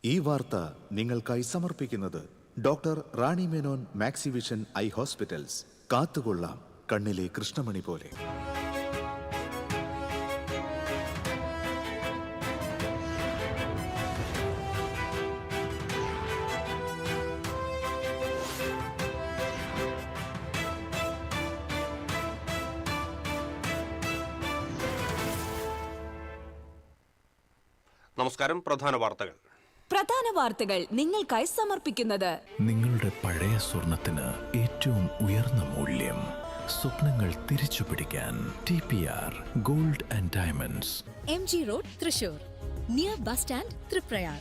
ഈ വാർത്ത നിങ്ങൾക്കായി സമർപ്പിക്കുന്നത് doctor Rani Menon Maxivision I hospitals. കാത്തുകൊള്ളാം കണ്ണിലെ കൃഷ്ണമണി പോലെ. നമസ്കാരം. പ്രധാന വാർത്തകൾ നിങ്ങൾക്കായി സമർപ്പിക്കുന്നത് നിങ്ങളുടെ പഴയ സ്വർണത്തിന് ഏറ്റവും ഉയർന്ന മൂല്യം. സ്വപ്നങ്ങൾ തിരിച്ചു പിടിക്കാൻ TPR gold and diamonds, MG road, Thrissur, near bus stand, Triprayar.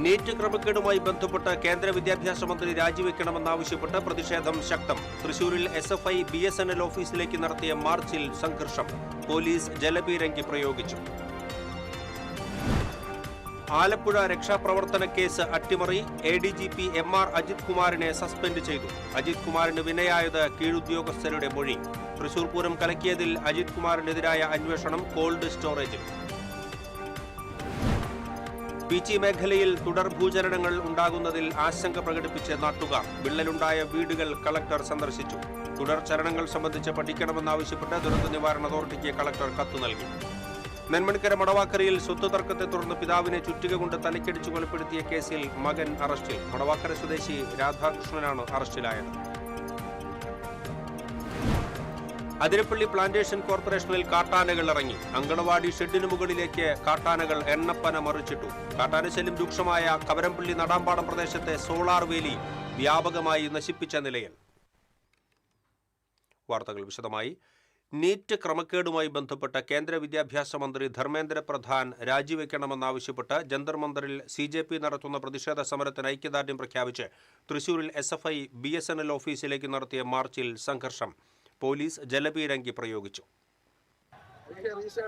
NEET ക്രമക്കേടുമായി ബന്ധപ്പെട്ട് കേന്ദ്ര വിദ്യാഭ്യാസ മന്ത്രി രാജിവെക്കണമെന്നാവശ്യപ്പെട്ട് പ്രതിഷേധം ശക്തം. തൃശൂരിൽ SFI BSNL ഓഫീസിലേക്ക് നടത്തിയ മാർച്ചിൽ സംഘർഷം. പോലീസ് ജലപീരങ്കി പ്രയോഗിച്ചു. ആലപ്പുഴ രക്ഷാപ്രവർത്തന കേസ് അട്ടിമറി. ADGP MR അജിത് കുമാറിനെ സസ്പെൻഡ് ചെയ്തു. അജിത് കുമാറിന് വിനയായത് കീഴുദ്യോഗസ്ഥരുടെ മൊഴി. തൃശൂർ പൂരം കലക്കിയതിൽ അജിത് കുമാറിനെതിരായ അന്വേഷണം കോൾഡ് സ്റ്റോറേജിൽ. പീച്ചി മേഖലയിൽ തുടർ ഭൂചലനങ്ങൾ ഉണ്ടാകുന്നതിൽ ആശങ്ക പ്രകടിപ്പിച്ച് നാട്ടുകാർ. വിള്ളലുണ്ടായ വീടുകൾ കളക്ടർ സന്ദർശിച്ചു. തുടർ ചലനങ്ങൾ സംബന്ധിച്ച് പഠിക്കണമെന്നാവശ്യപ്പെട്ട് ദുരന്ത നിവാരണ അതോറിറ്റിക്ക് കളക്ടർ കത്ത് നൽകി. നെന്മണിക്കര മടവാക്കരയിൽ സ്വത്ത് തർക്കത്തെ തുടർന്ന് പിതാവിനെ ചുറ്റിക കൊണ്ട് തലക്കടിച്ചു കൊലപ്പെടുത്തിയ കേസിൽ മകൻ അറസ്റ്റിൽ. മടവാക്കര സ്വദേശി രാധാകൃഷ്ണനാണ് അറസ്റ്റിലായത്. അതിരപ്പള്ളി പ്ലാന്റേഷൻ കോർപ്പറേഷനിൽ കാട്ടാനകൾ ഇറങ്ങി. അങ്കണവാടി ഷെഡിനു മുകളിലേക്ക് കാട്ടാനകൾ എണ്ണപ്പന മറിച്ചിട്ടു. കാട്ടാനശല്യം രൂക്ഷമായ കവരംപള്ളി നടാമ്പാടം പ്രദേശത്തെ സോളാർ വേലി വ്യാപകമായി നശിപ്പിച്ച നിലയിൽ. വാർത്തകൾ വിശദമായി. നീറ്റ് ക്രമക്കേടുമായി ബന്ധപ്പെട്ട് കേന്ദ്ര വിദ്യാഭ്യാസ മന്ത്രി ധർമ്മേന്ദ്ര പ്രധാൻ രാജിവെക്കണമെന്നാവശ്യപ്പെട്ട് ജന്തർ മന്ദറിൽ CJP നടത്തുന്ന പ്രതിഷേധ സമരത്തിന് ഐക്യദാർഢ്യം പ്രഖ്യാപിച്ച് തൃശൂരിൽ SFI BSNL ഓഫീസിലേക്ക് നടത്തിയ മാർച്ചിൽ സംഘർഷം. പോലീസ് ജലപീരങ്കി പ്രയോഗിച്ചു.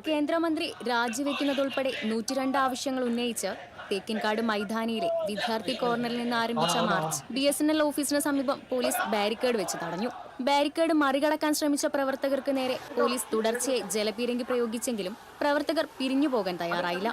കേന്ദ്രമന്ത്രി രാജിവെക്കുന്നതുൾപ്പെടെ 102 ആവശ്യങ്ങൾ ഉന്നയിച്ച് തേക്കിൻകാട് മൈതാനിയിലെ വിദ്യാർത്ഥി കോർണറിൽ നിന്ന് ആരംഭിച്ച മാർച്ച് BSNL ഓഫീസിന് സമീപം പോലീസ് ബാരിക്കേഡ് വെച്ച് തടഞ്ഞു. ബാരിക്കേഡ് മറികടക്കാൻ ശ്രമിച്ച പ്രവർത്തകർക്ക് നേരെ പോലീസ് തുടർച്ചയായി ജലപീരങ്കി പ്രയോഗിച്ചെങ്കിലും പ്രവർത്തകർ പിരിഞ്ഞുപോകാൻ തയ്യാറായില്ല.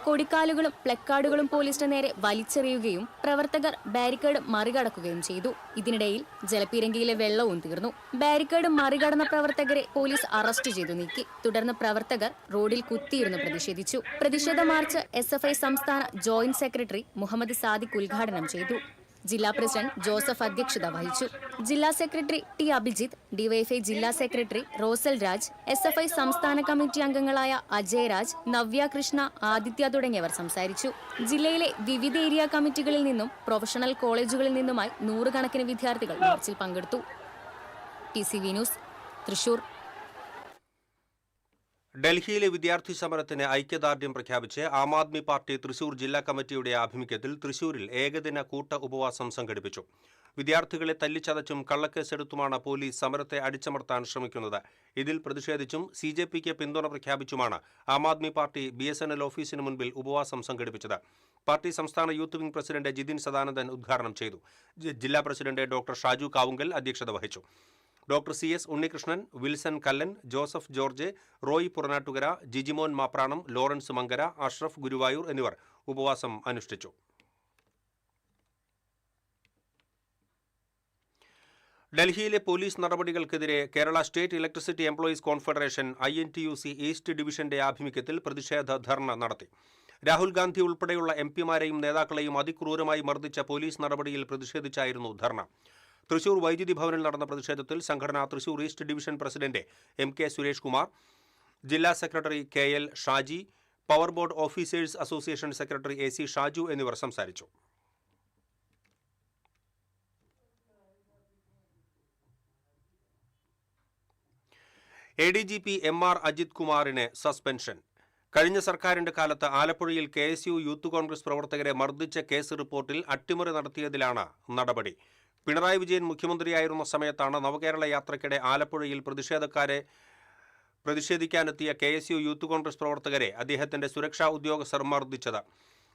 കൊടിക്കാലുകളും പ്ലക്കാർഡുകളും പോലീസിന് നേരെ വലിച്ചെറിയുകയും പ്രവർത്തകർ ബാരിക്കേഡ് മറികടക്കുകയും ചെയ്തു. ഇതിനിടയിൽ ജലപീരങ്കിയിലെ വെള്ളവും തീർന്നു. ബാരിക്കേഡ് മറികടന്ന പ്രവർത്തകരെ പോലീസ് അറസ്റ്റ് ചെയ്തു നീക്കി. തുടർന്ന് പ്രവർത്തകർ റോഡിൽ കുത്തിയിരുന്ന് പ്രതിഷേധിച്ചു. പ്രതിഷേധ മാർച്ച് SFI സംസ്ഥാന ജോയിന്റ് സെക്രട്ടറി മുഹമ്മദ് സാദിഖ് ഉദ്ഘാടനം ചെയ്തു. ജില്ലാ പ്രസിഡന്റ് ജോസഫ് അധ്യക്ഷത വഹിച്ചു. ജില്ലാ സെക്രട്ടറി T അഭിജിത്ത്, DYFI ജില്ലാ സെക്രട്ടറി റോസൽ രാജ്, SFI സംസ്ഥാന കമ്മിറ്റി അംഗങ്ങളായ അജയ് രാജ്, നവ്യ കൃഷ്ണ, ആദിത്യ തുടങ്ങിയവർ സംസാരിച്ചു. ജില്ലയിലെ വിവിധ ഏരിയ കമ്മിറ്റികളിൽ നിന്നും പ്രൊഫഷണൽ കോളേജുകളിൽ നിന്നുമായി 100 കണക്കിന് വിദ്യാർത്ഥികൾ മാർച്ചിൽ പങ്കെടുത്തു. TCV news, Thrissur. ഡൽഹിയിലെ വിദ്യാർത്ഥി സമരത്തിന് ഐക്യദാർഢ്യം പ്രഖ്യാപിച്ച് ആം ആദ്മി പാർട്ടി തൃശൂർ ജില്ലാ കമ്മിറ്റിയുടെ ആഭിമുഖ്യത്തിൽ തൃശൂരിൽ ഏകദിന കൂട്ട ഉപവാസം സംഘടിപ്പിച്ചു. വിദ്യാർത്ഥികളെ തല്ലിച്ചതച്ചും കള്ളക്കേസെടുത്തുമാണ് പോലീസ് സമരത്തെ അടിച്ചമർത്താൻ ശ്രമിക്കുന്നത്. ഇതിൽ പ്രതിഷേധിച്ചും CJPക്ക് പിന്തുണ പ്രഖ്യാപിച്ചുമാണ് ആം ആദ്മി പാർട്ടി BSNL ഓഫീസിന് മുൻപിൽ ഉപവാസം സംഘടിപ്പിച്ചത്. പാർട്ടി സംസ്ഥാന youth wing president Jithin Sadanandan ഉദ്ഘാടനം ചെയ്തു. ജില്ലാ പ്രസിഡന്റ് ഡോക്ടർ ഷാജു കാവുങ്കൽ അധ്യക്ഷത വഹിച്ചു. Doctor CS Unnikrishnan, Wilson Kallan, Joseph George, Roy Puranattukara, Jijimon Mapranam, Lawrence Mankara, Ashraf Guruvayur എന്നിവർ ഉപവാസം അനുഷ്ഠിച്ചു. ഡൽഹിയിലെ പോലീസ് നടപടികൾക്കെതിരെ Kerala state electricity employees confederation INTUC east ഡിവിഷന്റെ ആഭിമുഖ്യത്തിൽ പ്രതിഷേധ ധർണ നടത്തി. രാഹുൽ ഗാന്ധി ഉൾപ്പെടെയുള്ള MP-മാരെയും നേതാക്കളെയും അതിക്രൂരമായി മർദ്ദിച്ച പോലീസ് നടപടിയിൽ പ്രതിഷേധിച്ചായിരുന്നു ധർണ. തൃശൂർ വൈദ്യുതി ഭവനിൽ നടന്ന പ്രതിഷേധത്തിൽ സംഘടന Thrissur east division president MK Suresh Kumar, ജില്ലാ secretary KL Shaji, power board officers association secretary AC Shaju എന്നിവർ സംസാരിച്ചു. ADGP MR അജിത് കുമാറിന് സസ്പെൻഷൻ. കഴിഞ്ഞ സർക്കാരിന്റെ കാലത്ത് ആലപ്പുഴയിൽ KSU യൂത്ത് കോൺഗ്രസ് പ്രവർത്തകരെ മർദ്ദിച്ച കേസ് റിപ്പോർട്ടിൽ അട്ടിമറി നടത്തിയതിലാണ് നടപടി. പിണറായി വിജയൻ മുഖ്യമന്ത്രിയായിരുന്ന സമയത്താണ് നവകേരള യാത്രയ്ക്കിടെ ആലപ്പുഴയിൽ പ്രതിഷേധക്കാരെ പ്രതിഷേധിക്കാനെത്തിയ KSU യൂത്ത് കോൺഗ്രസ് പ്രവർത്തകരെ അദ്ദേഹത്തിന്റെ സുരക്ഷാ ഉദ്യോഗസ്ഥർ മർദ്ദിച്ചത്.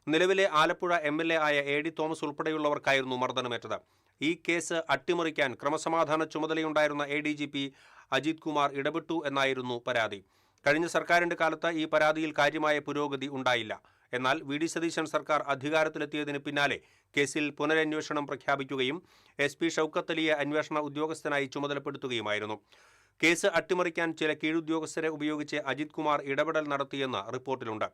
നിലവിലെ ആലപ്പുഴ MLA ആയ AD തോമസ് ഉൾപ്പെടെയുള്ളവർക്കായിരുന്നു മർദ്ദനമേറ്റത്. ഈ കേസ് അട്ടിമറിക്കാൻ ക്രമസമാധാന ചുമതലയുണ്ടായിരുന്ന ADGP അജിത് കുമാർ ഇടപെട്ടു എന്നായിരുന്നു പരാതി. കഴിഞ്ഞ സർക്കാരിന്റെ കാലത്ത് ഈ പരാതിയിൽ കാര്യമായ പുരോഗതി ഉണ്ടായില്ല. എന്നാൽ VD സതീശൻ സർക്കാർ അധികാരത്തിലെത്തിയതിന് പിന്നാലെ കേസിൽ പുനരന്വേഷണം പ്രഖ്യാപിക്കുകയും SP ഷൗക്കത്ത് അലിയെ അന്വേഷണ ഉദ്യോഗസ്ഥനായി ചുമതലപ്പെടുത്തുകയുമായിരുന്നു. കേസ് അട്ടിമറിക്കാൻ ചില കീഴുദ്യോഗസ്ഥരെ ഉപയോഗിച്ച് അജിത് കുമാർ ഇടപെടൽ നടത്തിയെന്ന് റിപ്പോർട്ടിലുണ്ട്.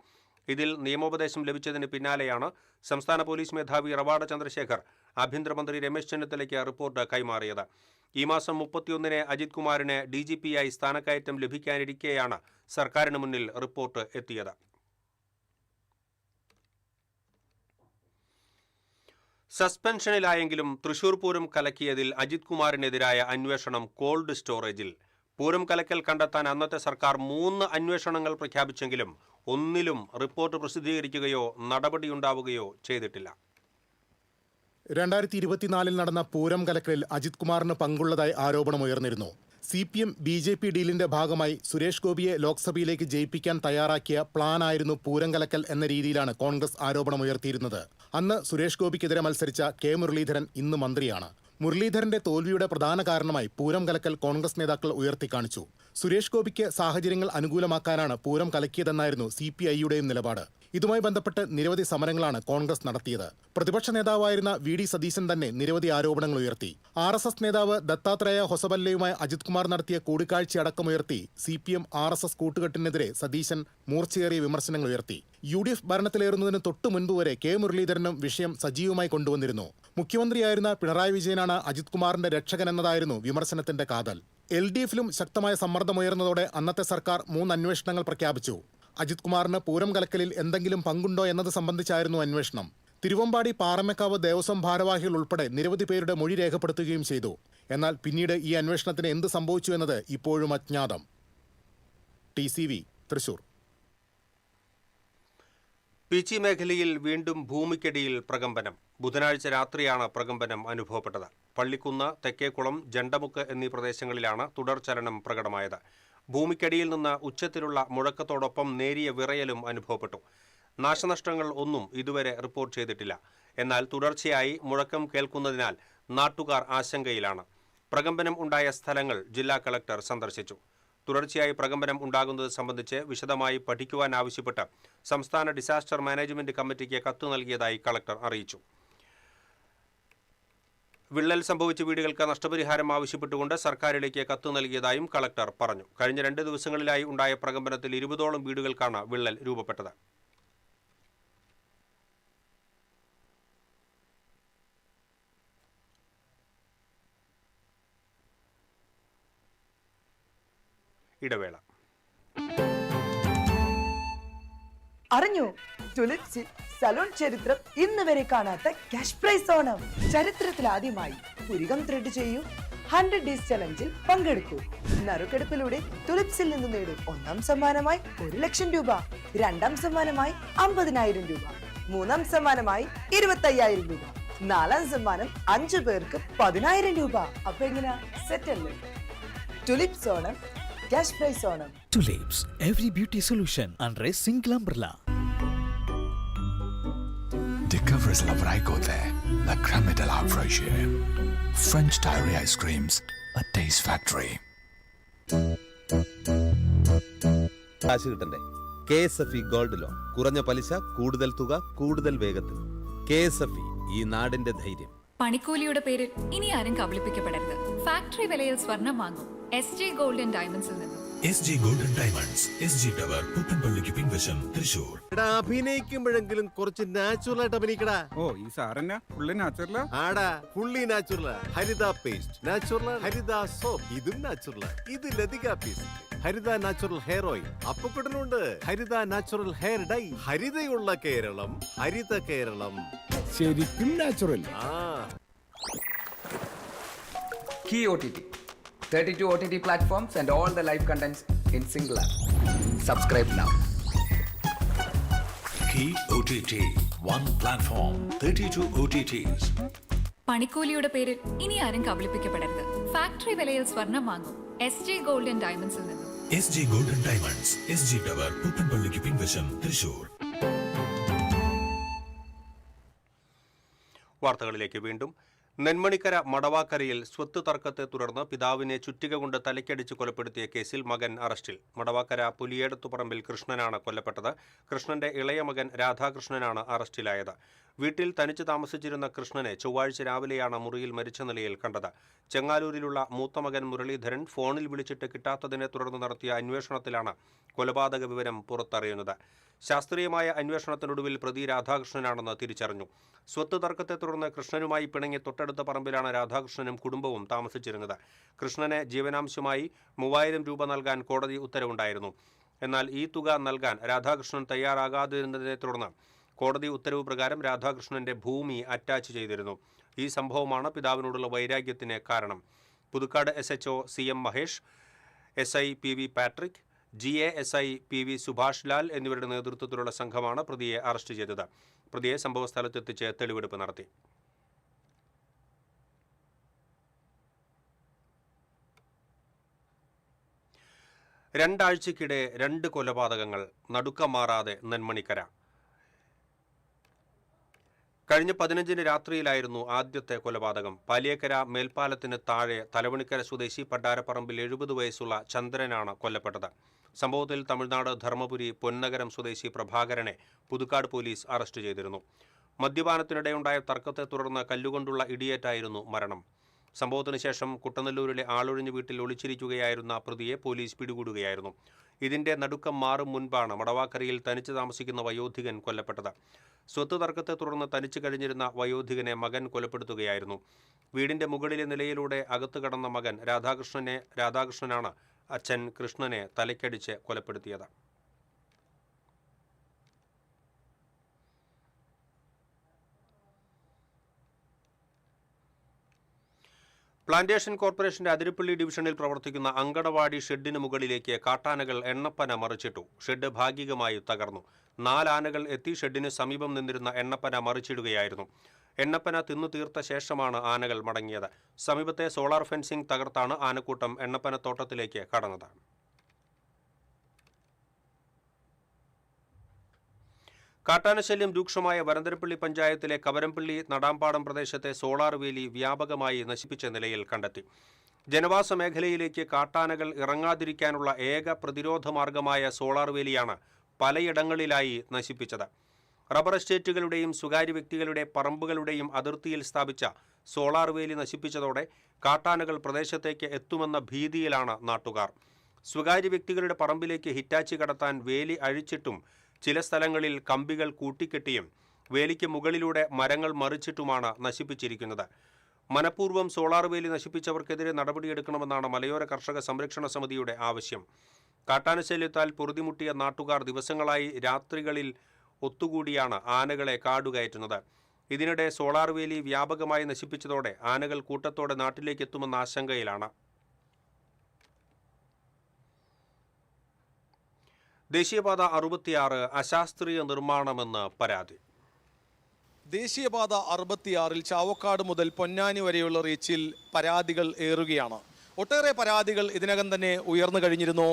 ഇതിൽ നിയമോപദേശം ലഭിച്ചതിന് പിന്നാലെയാണ് സംസ്ഥാന പോലീസ് മേധാവി റവാഡ ചന്ദ്രശേഖർ ആഭ്യന്തരമന്ത്രി രമേശ് ചെന്നിത്തലയ്ക്ക് റിപ്പോർട്ട് കൈമാറിയത്. ഈ മാസം 31-ന് അജിത് കുമാറിന് DGP-ആയി സ്ഥാനക്കയറ്റം ലഭിക്കാനിരിക്കെയാണ് സർക്കാരിന് മുന്നിൽ റിപ്പോർട്ട് എത്തിയത്. സസ്പെൻഷനിലായെങ്കിലും തൃശൂർ പൂരം കലക്കിയതിൽ അജിത് കുമാറിനെതിരായ അന്വേഷണം കോൾഡ് സ്റ്റോറേജിൽ. പൂരം കലക്കൽ കണ്ടെത്താൻ അന്നത്തെ സർക്കാർ 3 അന്വേഷണങ്ങൾ പ്രഖ്യാപിച്ചെങ്കിലും ഒന്നിലും റിപ്പോർട്ട് പ്രസിദ്ധീകരിക്കുകയോ നടപടിയുണ്ടാവുകയോ ചെയ്തിട്ടില്ല. 2024 നടന്ന പൂരം കലക്കലിൽ അജിത് കുമാറിന് പങ്കുള്ളതായി ആരോപണമുയർന്നിരുന്നു. CPM BJP ഡീലിന്റെ ഭാഗമായി സുരേഷ് ഗോപിയെ ലോക്സഭയിലേക്ക് ജയിപ്പിക്കാൻ തയ്യാറാക്കിയ പ്ലാനായിരുന്നു പൂരം കലക്കൽ എന്ന രീതിയിലാണ് കോൺഗ്രസ് ആരോപണമുയർത്തിയിരുന്നത്. അന്ന് സുരേഷ് ഗോപിക്കെതിരെ മത്സരിച്ച K മുരളീധരൻ ഇന്ന് മന്ത്രിയാണ്. മുരളീധരന്റെ തോൽവിയുടെ പ്രധാന കാരണമായി പൂരം കലക്കൽ കോൺഗ്രസ് നേതാക്കൾ ഉയർത്തിക്കാണിച്ചു. സുരേഷ് ഗോപിക്ക് സാഹചര്യങ്ങൾ അനുകൂലമാക്കാനാണ് പൂരം കലക്കിയതെന്നായിരുന്നു CPIയുടെയും നിലപാട്. ഇതുമായി ബന്ധപ്പെട്ട് നിരവധി സമരങ്ങളാണ് കോൺഗ്രസ് നടത്തിയത്. പ്രതിപക്ഷ നേതാവായിരുന്ന VD സതീശൻ തന്നെ നിരവധി ആരോപണങ്ങൾ ഉയർത്തി. RSS നേതാവ് ദത്താത്രേയ ഹൊസബല്ലയുമായി അജിത് കുമാർ നടത്തിയ കൂടിക്കാഴ്ച അടക്കമുയർത്തി CPM RSS കൂട്ടുകെട്ടിനെതിരെ സതീശൻ മൂർച്ചയേറിയ വിമർശനങ്ങൾ ഉയർത്തി. UDF ഭരണത്തിലേറുന്നതിന് തൊട്ടു മുൻപ് വരെ K മുരളീധരനും വിഷയം സജീവമായി കൊണ്ടുവന്നിരുന്നു. മുഖ്യമന്ത്രിയായിരുന്ന പിണറായി വിജയനാണ് അജിത് കുമാറിന്റെ രക്ഷകൻ എന്നതായിരുന്നു വിമർശനത്തിന്റെ കാതൽ. LDFിലും ശക്തമായ സമ്മർദ്ദമുയർന്നതോടെ അന്നത്തെ സർക്കാർ 3 അന്വേഷണങ്ങൾ പ്രഖ്യാപിച്ചു. അജിത് കുമാറിന് പൂരം കലക്കലിൽ എന്തെങ്കിലും പങ്കുണ്ടോ എന്നത് സംബന്ധിച്ചായിരുന്നു അന്വേഷണം. തിരുവമ്പാടി പാറമേക്കാവ് ദേവസ്വം ഭാരവാഹികൾ ഉൾപ്പെടെ നിരവധി പേരുടെ മൊഴി രേഖപ്പെടുത്തുകയും ചെയ്തു. എന്നാൽ പിന്നീട് ഈ അന്വേഷണത്തിന് എന്ത് സംഭവിച്ചു എന്നത് ഇപ്പോഴും അജ്ഞാതം. TCV തൃശൂർ. പീച്ചി മേഖലയിൽ വീണ്ടും ഭൂമിക്കടിയിൽ പ്രകമ്പനം. ബുധനാഴ്ച രാത്രിയാണ് പ്രകമ്പനം അനുഭവപ്പെട്ടത്. പള്ളിക്കുന്ന്, തെക്കേക്കുളം, ജണ്ടമുക്ക് എന്നീ പ്രദേശങ്ങളിലാണ് തുടർചലനം പ്രകടമായത്. ഭൂമിക്കടിയിൽ നിന്ന് ഉച്ചത്തിലുള്ള മുഴക്കത്തോടൊപ്പം നേരിയ വിറയലും അനുഭവപ്പെട്ടു. നാശനഷ്ടങ്ങൾ ഒന്നും ഇതുവരെ റിപ്പോർട്ട് ചെയ്തിട്ടില്ല. എന്നാൽ തുടർച്ചയായി മുഴക്കം കേൾക്കുന്നതിനാൽ നാട്ടുകാർ ആശങ്കയിലാണ്. പ്രകമ്പനം ഉണ്ടായ സ്ഥലങ്ങൾ ജില്ലാ കളക്ടർ സന്ദർശിച്ചു. തുടർച്ചയായി പ്രകമ്പനം ഉണ്ടാകുന്നത് സംബന്ധിച്ച് വിശദമായി പഠിക്കുവാൻ ആവശ്യപ്പെട്ട് സംസ്ഥാന ഡിസാസ്റ്റർ മാനേജ്മെന്റ് കമ്മിറ്റിക്ക് കത്ത് നൽകിയതായി കളക്ടർ അറിയിച്ചു. വിള്ളൽ സംഭവിച്ച വീടുകൾക്ക് നഷ്ടപരിഹാരം ആവശ്യപ്പെട്ടുകൊണ്ട് സർക്കാരിലേക്ക് കത്ത് നൽകിയതായും കളക്ടർ പറഞ്ഞു. കഴിഞ്ഞ 2 ദിവസങ്ങളിലായി ഉണ്ടായ പ്രകമ്പനത്തിൽ 20ഓളം വീടുകൾക്കാണ് വിള്ളൽ രൂപപ്പെട്ടത്. ഇടവേള. അറിഞ്ഞു, ടുലിപ്സിൽ സലൂൺ ചരിത്രം ഇന്ന് വരെ കാണാത്ത ക്യാഷ് പ്രൈസ് ഓണം. ചരിത്രത്തിൽ ആദ്യമായി പുരികം ത്രെഡ് ചെയ്യൂ, 100 ഡേയ്സ് ചലഞ്ചിൽ പങ്കെടുക്കൂ. നറുക്കെടുപ്പിലൂടെ ടുലിപ്സിൽ നിന്ന് നേടും 1ാം സമ്മാനമായി 1 ലക്ഷം രൂപ, 2ാം സമ്മാനമായി 50,000 രൂപ, 3ാം സമ്മാനമായി 25,000 രൂപ, 4ാം സമ്മാനം 5 പേർക്ക് 10,000 രൂപ. അപ്പൊ എങ്ങനെയാ, സെറ്റ് അല്ലേ? Tulips Onam, cash prize Onam. Tulips, every beauty solution under a single umbrella. Discovers la Vraico there, la crème de la fraîcheur. French Diary Ice Creams, a taste factory. കാശ് കിട്ടണ്ടേ? KSFE ഗോൾഡ് ലോൺ, കുറഞ്ഞ പലിശ, കൂടുതൽ തുക, കൂടുതൽ വേഗത്തിൽ. KSFE, ഈ നാടിന്റെ ധൈര്യം. പണിക്കൂലിയുടെ പേരിൽ ഇനി ആരും കബളിപ്പിക്കപ്പെടരുത്. ഫാക്ടറി വിലയിൽ സ്വർണം വാങ്ങും SG ഗോൾഡ് ആൻഡ് ഡയമണ്ട്സിൽ നിന്നും. SG Gold and Diamonds, SG Tower, പുത്തൻപള്ളിക്ക് പിൻവശം, തൃശൂർ. അഭിനയിക്കുമ്പോഴെങ്കിലും കുറച്ച് നാച്ചുറൽ ആയിട്ട് അഭിനയിക്കടാ. ഓ, ഈ സാറന്നെ ഫുള്ളി നാച്ചുറലാ? ആടാ, ഫുള്ളി നാച്ചുറലാ. ഹരിത പേസ്റ്റ് നാച്ചുറൽ, ഹരിത സോപ്പ് ഇതും നാച്ചുറൽ, ഇത് ലതിക പേസ്റ്റ്, ഹരിത നാച്ചുറൽ ഹെയർ ഓയിൽ, അപ്പക്കുട്ടനുണ്ട് ഹരിത natural hair dye. ഹരിതയുള്ള Keralam, Haritha Keralam, ശരിക്കും natural. Key OTT, 32 OTT platforms and all the live contents in single app. Subscribe now. Key OTT, one platform, 32 OTTs. പണിക്കൂലിയുടെ പേരിൽ ഇനി ആരും കബളിപ്പിക്കപ്പെടരുത്. Factory വിലയിൽ സ്വർണം വാങ്ങും SG gold and ഡയമണ്ട്സിൽ നിന്നും. SG Golden Diamonds, SG Tower, പുത്തൻപള്ളിക്ക് പിൻവശം, തൃശൂർ. വാർത്തകളിലേക്ക് വീണ്ടും. നെന്മണിക്കര മടവാക്കരയിൽ സ്വത്ത് തർക്കത്തെ തുടർന്ന് പിതാവിനെ ചുറ്റിക കൊണ്ട് തലയ്ക്കടിച്ച് കൊലപ്പെടുത്തിയ കേസിൽ മകൻ അറസ്റ്റിൽ. മടവാക്കര പുലിയേടത്തുപറമ്പിൽ കൃഷ്ണനാണ് കൊല്ലപ്പെട്ടത്. കൃഷ്ണന്റെ ഇളയ മകൻ രാധാകൃഷ്ണനാണ് അറസ്റ്റിലായത്. വീട്ടിൽ തനിച്ച് താമസിച്ചിരുന്ന കൃഷ്ണനെ ചൊവ്വാഴ്ച രാവിലെയാണ് മുറിയിൽ മരിച്ച നിലയിൽ കണ്ടത്. ചെങ്ങാലൂരിലുള്ള മൂത്ത മകൻ മുരളീധരൻ ഫോണിൽ വിളിച്ചിട്ട് കിട്ടാത്തതിനെ തുടർന്ന് നടത്തിയ അന്വേഷണത്തിലാണ് കൊലപാതക വിവരം പുറത്തറിയുന്നത്. ശാസ്ത്രീയമായ അന്വേഷണത്തിനൊടുവിൽ പ്രതി രാധാകൃഷ്ണനാണെന്ന് തിരിച്ചറിഞ്ഞു. സ്വത്ത് തർക്കത്തെ തുടർന്ന് കൃഷ്ണനുമായി പിണങ്ങി തൊട്ടടുത്ത പറമ്പിലാണ് രാധാകൃഷ്ണനും കുടുംബവും താമസിച്ചിരുന്നത്. കൃഷ്ണന് ജീവനാംശമായി 3000 രൂപ നൽകാൻ കോടതി ഉത്തരവുണ്ടായിരുന്നു. എന്നാൽ ഈ തുക നൽകാൻ രാധാകൃഷ്ണൻ തയ്യാറാകാതിരുന്നതിനെ തുടർന്ന് കോടതി ഉത്തരവ് പ്രകാരം രാധാകൃഷ്ണന്റെ ഭൂമി അറ്റാച്ച് ചെയ്തിരുന്നു. ഈ സംഭവമാണ് പിതാവിനോടുള്ള വൈരാഗ്യത്തിന് കാരണം. Puthukkad SHO CM Mahesh, SI PV Patrick, GA SI PV Subhash Lal എന്നിവരുടെ നേതൃത്വത്തിലുള്ള സംഘമാണ് പ്രതിയെ അറസ്റ്റ് ചെയ്തത്. പ്രതിയെ സംഭവസ്ഥലത്തെത്തിച്ച് തെളിവെടുപ്പ് നടത്തി. രണ്ടാഴ്ചയ്ക്കിടെ 2 കൊലപാതകങ്ങൾ, നടുക്കം മാറാതെ നെന്മണിക്കര. കഴിഞ്ഞ 15-ന് രാത്രിയിലായിരുന്നു ആദ്യത്തെ കൊലപാതകം. പാലിയേക്കര മേൽപ്പാലത്തിന് താഴെ തലവണിക്കര സ്വദേശി പണ്ടാരപ്പറമ്പിൽ 70 വയസ്സുള്ള ചന്ദ്രനാണ് കൊല്ലപ്പെട്ടത്. സംഭവത്തിൽ തമിഴ്നാട് ധർമ്മപുരി പൊന്നകരം സ്വദേശി പ്രഭാകരനെ പുതുക്കാട് പോലീസ് അറസ്റ്റ് ചെയ്തിരുന്നു. മദ്യപാനത്തിനിടെയുണ്ടായ തർക്കത്തെ തുടർന്ന് കല്ലുകൊണ്ടുള്ള ഇടിയേറ്റായിരുന്നു മരണം. സംഭവത്തിന് ശേഷം കുട്ടനെല്ലൂരിലെ ആളൊഴിഞ്ഞ വീട്ടിൽ ഒളിച്ചിരിക്കുകയായിരുന്ന പ്രതിയെ പോലീസ് പിടികൂടുകയായിരുന്നു. ഇതിന്റെ നടുക്കം മാറും മുൻപാണ് മടവാക്കരയിൽ തനിച്ച് താമസിക്കുന്ന വയോധികൻ കൊല്ലപ്പെട്ടത്. സ്വത്ത് തർക്കത്തെ തുടർന്ന് തനിച്ച് കഴിഞ്ഞിരുന്ന വയോധികനെ മകൻ കൊലപ്പെടുത്തുകയായിരുന്നു. വീടിന്റെ മുകളിലെ നിലയിലൂടെ അകത്തു കടന്ന മകൻ രാധാകൃഷ്ണനാണ് അച്ഛൻ കൃഷ്ണനെ തലയ്ക്കടിച്ച് കൊലപ്പെടുത്തിയത്. പ്ലാന്റേഷൻ കോർപ്പറേഷന്റെ അതിരപ്പള്ളി ഡിവിഷനിൽ പ്രവർത്തിക്കുന്ന അങ്കണവാടി ഷെഡിന് മുകളിലേക്ക് കാട്ടാനകൾ എണ്ണപ്പന മറിച്ചിട്ടു. ഷെഡ് ഭാഗികമായി തകർന്നു. 4 ആനകൾ എത്തി ഷെഡിന് സമീപം നിന്നിരുന്ന എണ്ണപ്പന മറിച്ചിടുകയായിരുന്നു. എണ്ണപ്പന തിന്നു തീർത്ത ശേഷമാണ് ആനകൾ മടങ്ങിയത്. സമീപത്തെ സോളാർ ഫെൻസിംഗ് തകർത്താണ് ആനക്കൂട്ടം എണ്ണപ്പന തോട്ടത്തിലേക്ക് കടന്നത്. കാട്ടാനശല്യം രൂക്ഷമായ വരന്തരപ്പള്ളി പഞ്ചായത്തിലെ കവരംപള്ളി നടാമ്പാടം പ്രദേശത്തെ സോളാർ വേലി വ്യാപകമായി നശിപ്പിച്ച നിലയിൽ കണ്ടെത്തി. ജനവാസ മേഖലയിലേക്ക് കാട്ടാനകൾ ഇറങ്ങാതിരിക്കാനുള്ള ഏക പ്രതിരോധ മാർഗമായ സോളാർ വേലിയാണ് പലയിടങ്ങളിലായി നശിപ്പിച്ചത്. റബ്ബർ എസ്റ്റേറ്റുകളുടെയും സ്വകാര്യ വ്യക്തികളുടെ പറമ്പുകളുടെയും അതിർത്തിയിൽ സ്ഥാപിച്ച സോളാർ വേലി നശിപ്പിച്ചതോടെ കാട്ടാനകൾ പ്രദേശത്തേക്ക് എത്തുമെന്ന ഭീതിയിലാണ് നാട്ടുകാർ. സ്വകാര്യ വ്യക്തികളുടെ പറമ്പിലേക്ക് ഹിറ്റാച്ചി കടത്താൻ വേലി അഴിച്ചിട്ടും ചില സ്ഥലങ്ങളിൽ കമ്പികൾ കൂട്ടിക്കെട്ടിയും വേലിക്ക് മുകളിലൂടെ മരങ്ങൾ മറിച്ചിട്ടുമാണ് നശിപ്പിച്ചിരിക്കുന്നത്. മനഃപൂർവ്വം സോളാർ വേലി നശിപ്പിച്ചവർക്കെതിരെ നടപടിയെടുക്കണമെന്നാണ് മലയോര കർഷക സംരക്ഷണ സമിതിയുടെ ആവശ്യം. കാട്ടാനശല്യത്താൽ പൊറുതിമുട്ടിയ നാട്ടുകാർ ദിവസങ്ങളായി രാത്രികളിൽ ഒത്തുകൂടിയാണ് ആനകളെ കാടുകയറ്റുന്നത്. ഇതിനിടെ സോളാർ വേലി വ്യാപകമായി നശിപ്പിച്ചതോടെ ആനകൾ കൂട്ടത്തോടെ നാട്ടിലേക്ക് എത്തുമെന്ന ആശങ്കയിലാണ്. ദേശീയപാത 66 അശാസ്ത്രീയ നിർമ്മാണമെന്ന് പരാതി. ദേശീയപാത 66-ൽ ചാവക്കാട് മുതൽ പൊന്നാനി വരെയുള്ള റീച്ചിൽ പരാതികൾ ഏറുകയാണ്. ഒട്ടേറെ പരാതികൾ ഇതിനകം തന്നെ ഉയർന്നു കഴിഞ്ഞിരുന്നു.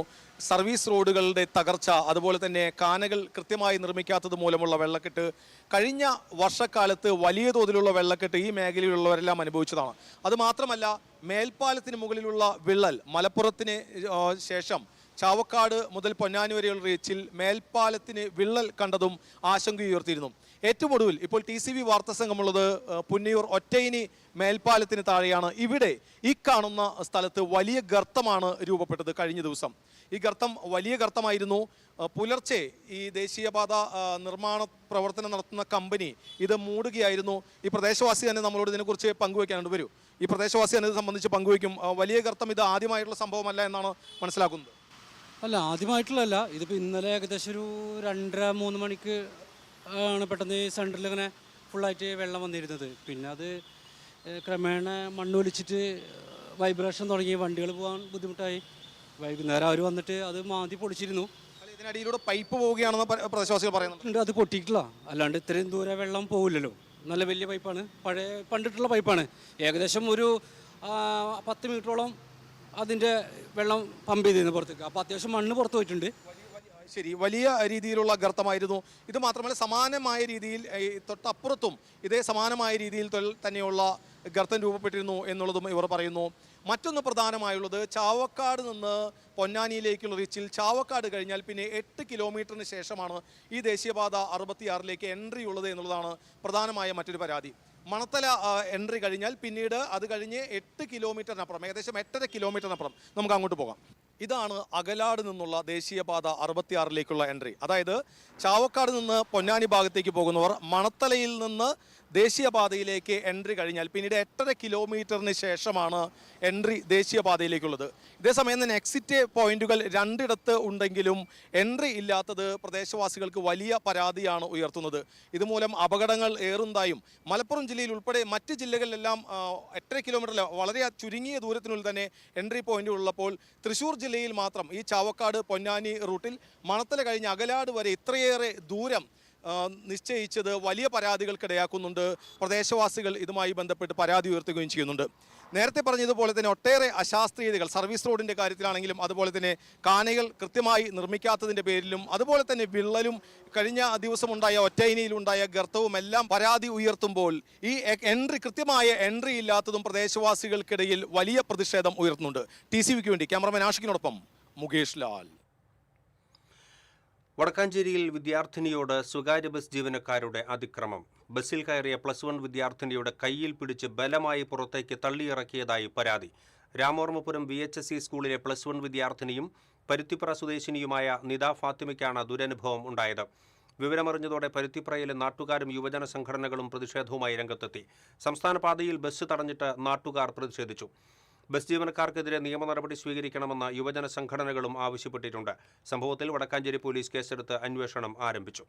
സർവീസ് റോഡുകളുടെ തകർച്ച, അതുപോലെ തന്നെ കാനകൾ കൃത്യമായി നിർമ്മിക്കാത്തത് മൂലമുള്ള വെള്ളക്കെട്ട്, കഴിഞ്ഞ വർഷക്കാലത്ത് വലിയ തോതിലുള്ള വെള്ളക്കെട്ട് ഈ മേഖലയിലുള്ളവരെല്ലാം അനുഭവിച്ചതാണ്. അതുമാത്രമല്ല, മേൽപ്പാലത്തിന് മുകളിലുള്ള വിള്ളൽ, മലപ്പുറത്തിന് ശേഷം ചാവക്കാട് മുതൽ പൊന്നാനി വരെയുള്ള റീച്ചിൽ മേൽപ്പാലത്തിന് വിള്ളൽ കണ്ടതും ആശങ്കയുയർത്തിയിരുന്നു. ഏറ്റവും ഒടുവിൽ ഇപ്പോൾ TCV വാർത്താ സംഘമുള്ളത് പുന്നിയൂർ ഒറ്റയിനി മേൽപ്പാലത്തിന് താഴെയാണ്. ഇവിടെ ഈ കാണുന്ന സ്ഥലത്ത് വലിയ ഗർത്തമാണ് രൂപപ്പെട്ടത് കഴിഞ്ഞ ദിവസം. ഈ ഗർത്തം വലിയ ഗർത്തമായിരുന്നു. പുലർച്ചെ ഈ ദേശീയപാത നിർമ്മാണ പ്രവർത്തനം നടത്തുന്ന കമ്പനി ഇത് മൂടുകയായിരുന്നു. ഈ പ്രദേശവാസി തന്നെ നമ്മളോട് ഇതിനെക്കുറിച്ച് പങ്കുവയ്ക്കാനുണ്ട്. വരൂ, ഈ പ്രദേശവാസി തന്നെ ഇത് സംബന്ധിച്ച് പങ്കുവയ്ക്കും. വലിയ ഗർത്തം ഇത് ആദ്യമായിട്ടുള്ള സംഭവമല്ല എന്നാണ് മനസ്സിലാക്കുന്നത്. അല്ല, ആദ്യമായിട്ടുള്ളതല്ല. ഇതിപ്പോൾ ഇന്നലെ ഏകദേശം ഒരു 2:30-3 മണിക്ക് ആണ് പെട്ടെന്ന് ഈ സെൻറ്ററിൽ ഇങ്ങനെ ഫുള്ളായിട്ട് വെള്ളം വന്നിരുന്നത്. പിന്നെ അത് ക്രമേണ മണ്ണൊലിച്ചിട്ട് വൈബ്രേഷൻ തുടങ്ങി, വണ്ടികൾ പോകാൻ ബുദ്ധിമുട്ടായി. വൈകുന്നേരം അവർ വന്നിട്ട് അത് മാന്തി പൊളിച്ചിരുന്നു. ഇതിനടിയിലൂടെ പൈപ്പ് പോവുകയാണെന്ന് പ്രദേശവാസികൾ പറയുന്നുണ്ട്. അത് പൊട്ടിയിട്ടില്ല, അല്ലാണ്ട് ഇത്രയും ദൂരം വെള്ളം പോവില്ലല്ലോ. നല്ല വലിയ പൈപ്പാണ്, പണ്ടിട്ടുള്ള പൈപ്പാണ്. ഏകദേശം ഒരു 10 മീറ്ററോളം അതിൻ്റെ വെള്ളം പമ്പ് ചെയ്തിരുന്നു പുറത്തേക്ക്. അപ്പോൾ അത്യാവശ്യം മണ്ണ് പുറത്ത് പോയിട്ടുണ്ട്. ശരി, വലിയ രീതിയിലുള്ള ഗർത്തമായിരുന്നു. ഇത് മാത്രമല്ല സമാനമായ രീതിയിൽ തൊട്ടപ്പുറത്തും ഇതേ സമാനമായ രീതിയിൽ തന്നെയുള്ള ഗർത്തം രൂപപ്പെട്ടിരുന്നു എന്നുള്ളതും ഇവർ പറയുന്നു. മറ്റൊന്ന് പ്രധാനമായുള്ളത് ചാവക്കാട് നിന്ന് പൊന്നാനിയിലേക്കുള്ള റീച്ചിൽ ചാവക്കാട് കഴിഞ്ഞാൽ പിന്നെ 8 കിലോമീറ്ററിന് ശേഷമാണ് ഈ ദേശീയപാത 66 എൻട്രി ഉള്ളത് എന്നുള്ളതാണ് പ്രധാനമായ മറ്റൊരു പരാതി. മണത്തല എൻട്രി കഴിഞ്ഞാൽ പിന്നീട് അത് കഴിഞ്ഞ് 8 കിലോമീറ്ററിനപ്പുറം, ഏകദേശം 8.5 കിലോമീറ്ററിനപ്പുറം നമുക്ക് അങ്ങോട്ട് പോകാം. ഇതാണ് അകലാട് നിന്നുള്ള ദേശീയപാത 66 എൻട്രി. അതായത് ചാവക്കാട് നിന്ന് പൊന്നാനി ഭാഗത്തേക്ക് പോകുന്നവർ മണത്തലയിൽ നിന്ന് ദേശീയപാതയിലേക്ക് എൻട്രി കഴിഞ്ഞാൽ പിന്നീട് 8.5 കിലോമീറ്ററിന് ശേഷമാണ് എൻട്രി ദേശീയപാതയിലേക്കുള്ളത്. ഇതേസമയം തന്നെ എക്സിറ്റ് പോയിന്റുകൾ 2 ഉണ്ടെങ്കിലും എൻട്രി ഇല്ലാത്തത് പ്രദേശവാസികൾക്ക് വലിയ പരാതിയാണ് ഉയർത്തുന്നത്. ഇതുമൂലം അപകടങ്ങൾ ഏറുന്നതായും മലപ്പുറം ജില്ലയിൽ ഉൾപ്പെടെ മറ്റ് ജില്ലകളിലെല്ലാം 8.5 കിലോമീറ്ററിൽ വളരെ ചുരുങ്ങിയ ദൂരത്തിനുള്ളിൽ തന്നെ എൻട്രി പോയിന്റ് ഉള്ളപ്പോൾ തൃശ്ശൂർ ജില്ലയിൽ മാത്രം ഈ ചാവക്കാട് പൊന്നാനി റൂട്ടിൽ മണത്തല കഴിഞ്ഞ് അകലാട് വരെ ഇത്രയേറെ ദൂരം നിശ്ചയിച്ചത് വലിയ പരാതികൾക്കിടയാക്കുന്നുണ്ട്. പ്രദേശവാസികൾ ഇതുമായി ബന്ധപ്പെട്ട് പരാതി ഉയർത്തുകയും ചെയ്യുന്നുണ്ട്. നേരത്തെ പറഞ്ഞതുപോലെ തന്നെ ഒട്ടേറെ അശാസ്ത്രീയതകൾ സർവീസ് റോഡിൻ്റെ കാര്യത്തിലാണെങ്കിലും അതുപോലെ തന്നെ കാനകൾ കൃത്യമായി നിർമ്മിക്കാത്തതിൻ്റെ പേരിലും അതുപോലെ തന്നെ വിള്ളലും കഴിഞ്ഞ ദിവസമുണ്ടായ ഒറ്റയിനിയിലുണ്ടായ ഗർത്തവും എല്ലാം പരാതി ഉയർത്തുമ്പോൾ ഈ കൃത്യമായ എൻട്രി ഇല്ലാത്തതും പ്രദേശവാസികൾക്കിടയിൽ വലിയ പ്രതിഷേധം ഉയർത്തുന്നുണ്ട്. TCVക്ക് വേണ്ടി ക്യാമറമാൻ ആഷിഖിനോടൊപ്പം മുകേഷ് ലാൽ. വടക്കാഞ്ചേരിയിൽ വിദ്യാർത്ഥിനിയോട് സ്വകാര്യ ബസ് ജീവനക്കാരുടെ അതിക്രമം. ബസ്സിൽ കയറിയ +1 വിദ്യാർത്ഥിനിയുടെ കയ്യിൽ പിടിച്ച് ബലമായി പുറത്തേക്ക് തള്ളിയിറക്കിയതായി പരാതി. രാമോർമ്മപുരം VHSE സ്കൂളിലെ +1 വിദ്യാർത്ഥിനിയും പരുത്തിപ്ര സ്വദേശിനിയുമായ നിദ ഫാത്തിമയ്ക്കാണ് ദുരനുഭവം ഉണ്ടായത്. വിവരമറിഞ്ഞതോടെ പരുത്തിപ്രയിലെ നാട്ടുകാരും യുവജന സംഘടനകളും പ്രതിഷേധവുമായി രംഗത്തെത്തി. സംസ്ഥാന പാതയിൽ ബസ് തടഞ്ഞിട്ട് നാട്ടുകാർ പ്രതിഷേധിച്ചു. ബസ് ജീവനക്കാർക്കെതിരെ നിയമ നടപടി സ്വീകരിക്കണമെന്ന് യുവജന സംഘടനകളും ആവശ്യപ്പെട്ടിട്ടുണ്ട്. സംഭവത്തിൽ വടക്കാഞ്ചേരി പോലീസ് കേസെടുത്ത് അന്വേഷണം ആരംഭിച്ചു.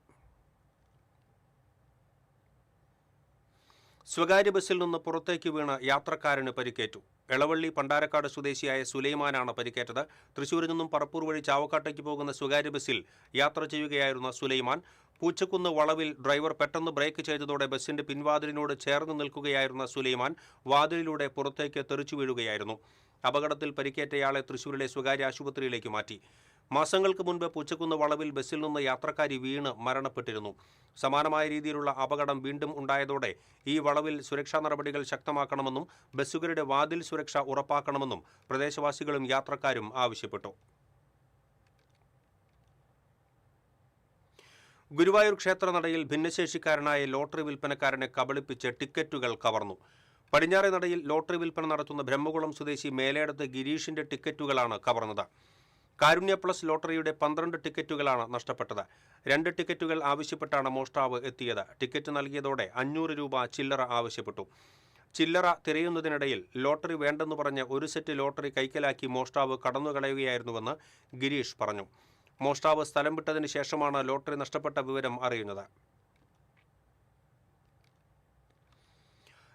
സ്വകാര്യ ബസ്സിൽ നിന്ന് പുറത്തേക്ക് വീണ് യാത്രക്കാരന് പരിക്കേറ്റു. എളവള്ളി പണ്ടാരക്കാട് സ്വദേശിയായ സുലൈമാനാണ് പരിക്കേറ്റത്. തൃശ്ശൂരിൽ നിന്നും പറപ്പൂർ വഴി ചാവക്കാട്ടേക്ക് പോകുന്ന സ്വകാര്യ ബസ്സിൽ യാത്ര ചെയ്യുകയായിരുന്ന സുലൈമാൻ പൂച്ചക്കുന്ന് വളവിൽ ഡ്രൈവർ പെട്ടെന്ന് ബ്രേക്ക് ചെയ്തതോടെ ബസ്സിന്റെ പിൻവാതിലിനോട് ചേർന്ന് നിൽക്കുകയായിരുന്ന സുലൈമാൻ വാതിലിലൂടെ പുറത്തേക്ക് തെറിച്ചു വീഴുകയായിരുന്നു. അപകടത്തിൽ പരിക്കേറ്റയാളെ തൃശ്ശൂരിലെ സ്വകാര്യ ആശുപത്രിയിലേക്ക് മാറ്റി. മാസങ്ങൾക്ക് മുൻപ് പൂച്ചക്കുന്ന് വളവിൽ ബസ്സിൽ നിന്ന് യാത്രക്കാരി വീണ് മരണപ്പെട്ടിരുന്നു. സമാനമായ രീതിയിലുള്ള അപകടം വീണ്ടും ഉണ്ടായതോടെ ഈ വളവിൽ സുരക്ഷാ നടപടികൾ ശക്തമാക്കണമെന്നും ബസ്സുകാരുടെ വാതിൽ സുരക്ഷ ഉറപ്പാക്കണമെന്നും പ്രദേശവാസികളും യാത്രക്കാരും ആവശ്യപ്പെട്ടു. ഗുരുവായൂർ ക്ഷേത്രനടയിൽ ഭിന്നശേഷിക്കാരനായ ലോട്ടറി വിൽപ്പനക്കാരനെ കബളിപ്പിച്ച് ടിക്കറ്റുകൾ കവർന്നു. പടിഞ്ഞാറേ നടയിൽ ലോട്ടറി വിൽപ്പന നടത്തുന്ന ബ്രഹ്മകുളം സ്വദേശി മേലേടത്ത് ഗിരീഷിന്റെ ടിക്കറ്റുകളാണ് കവർന്നത്. കാരുണ്യ പ്ലസ് ലോട്ടറിയുടെ 12 ടിക്കറ്റുകളാണ് നഷ്ടപ്പെട്ടത്. 2 ടിക്കറ്റുകൾ ആവശ്യപ്പെട്ടാണ് മോഷ്ടാവ് എത്തിയത്. ടിക്കറ്റ് നൽകിയതോടെ 500 രൂപ ചില്ലറ ആവശ്യപ്പെട്ടു. ചില്ലറ തിരയുന്നതിനിടയിൽ ലോട്ടറി വേണ്ടെന്ന് പറഞ്ഞ് ഒരു സെറ്റ് ലോട്ടറി കൈക്കലാക്കി മോഷ്ടാവ് കടന്നുകളയുകയായിരുന്നുവെന്ന് ഗിരീഷ് പറഞ്ഞു. മോഷ്ടാവ് സ്ഥലം വിട്ടതിന് ശേഷമാണ് ലോട്ടറി നഷ്ടപ്പെട്ട വിവരം അറിയുന്നത്.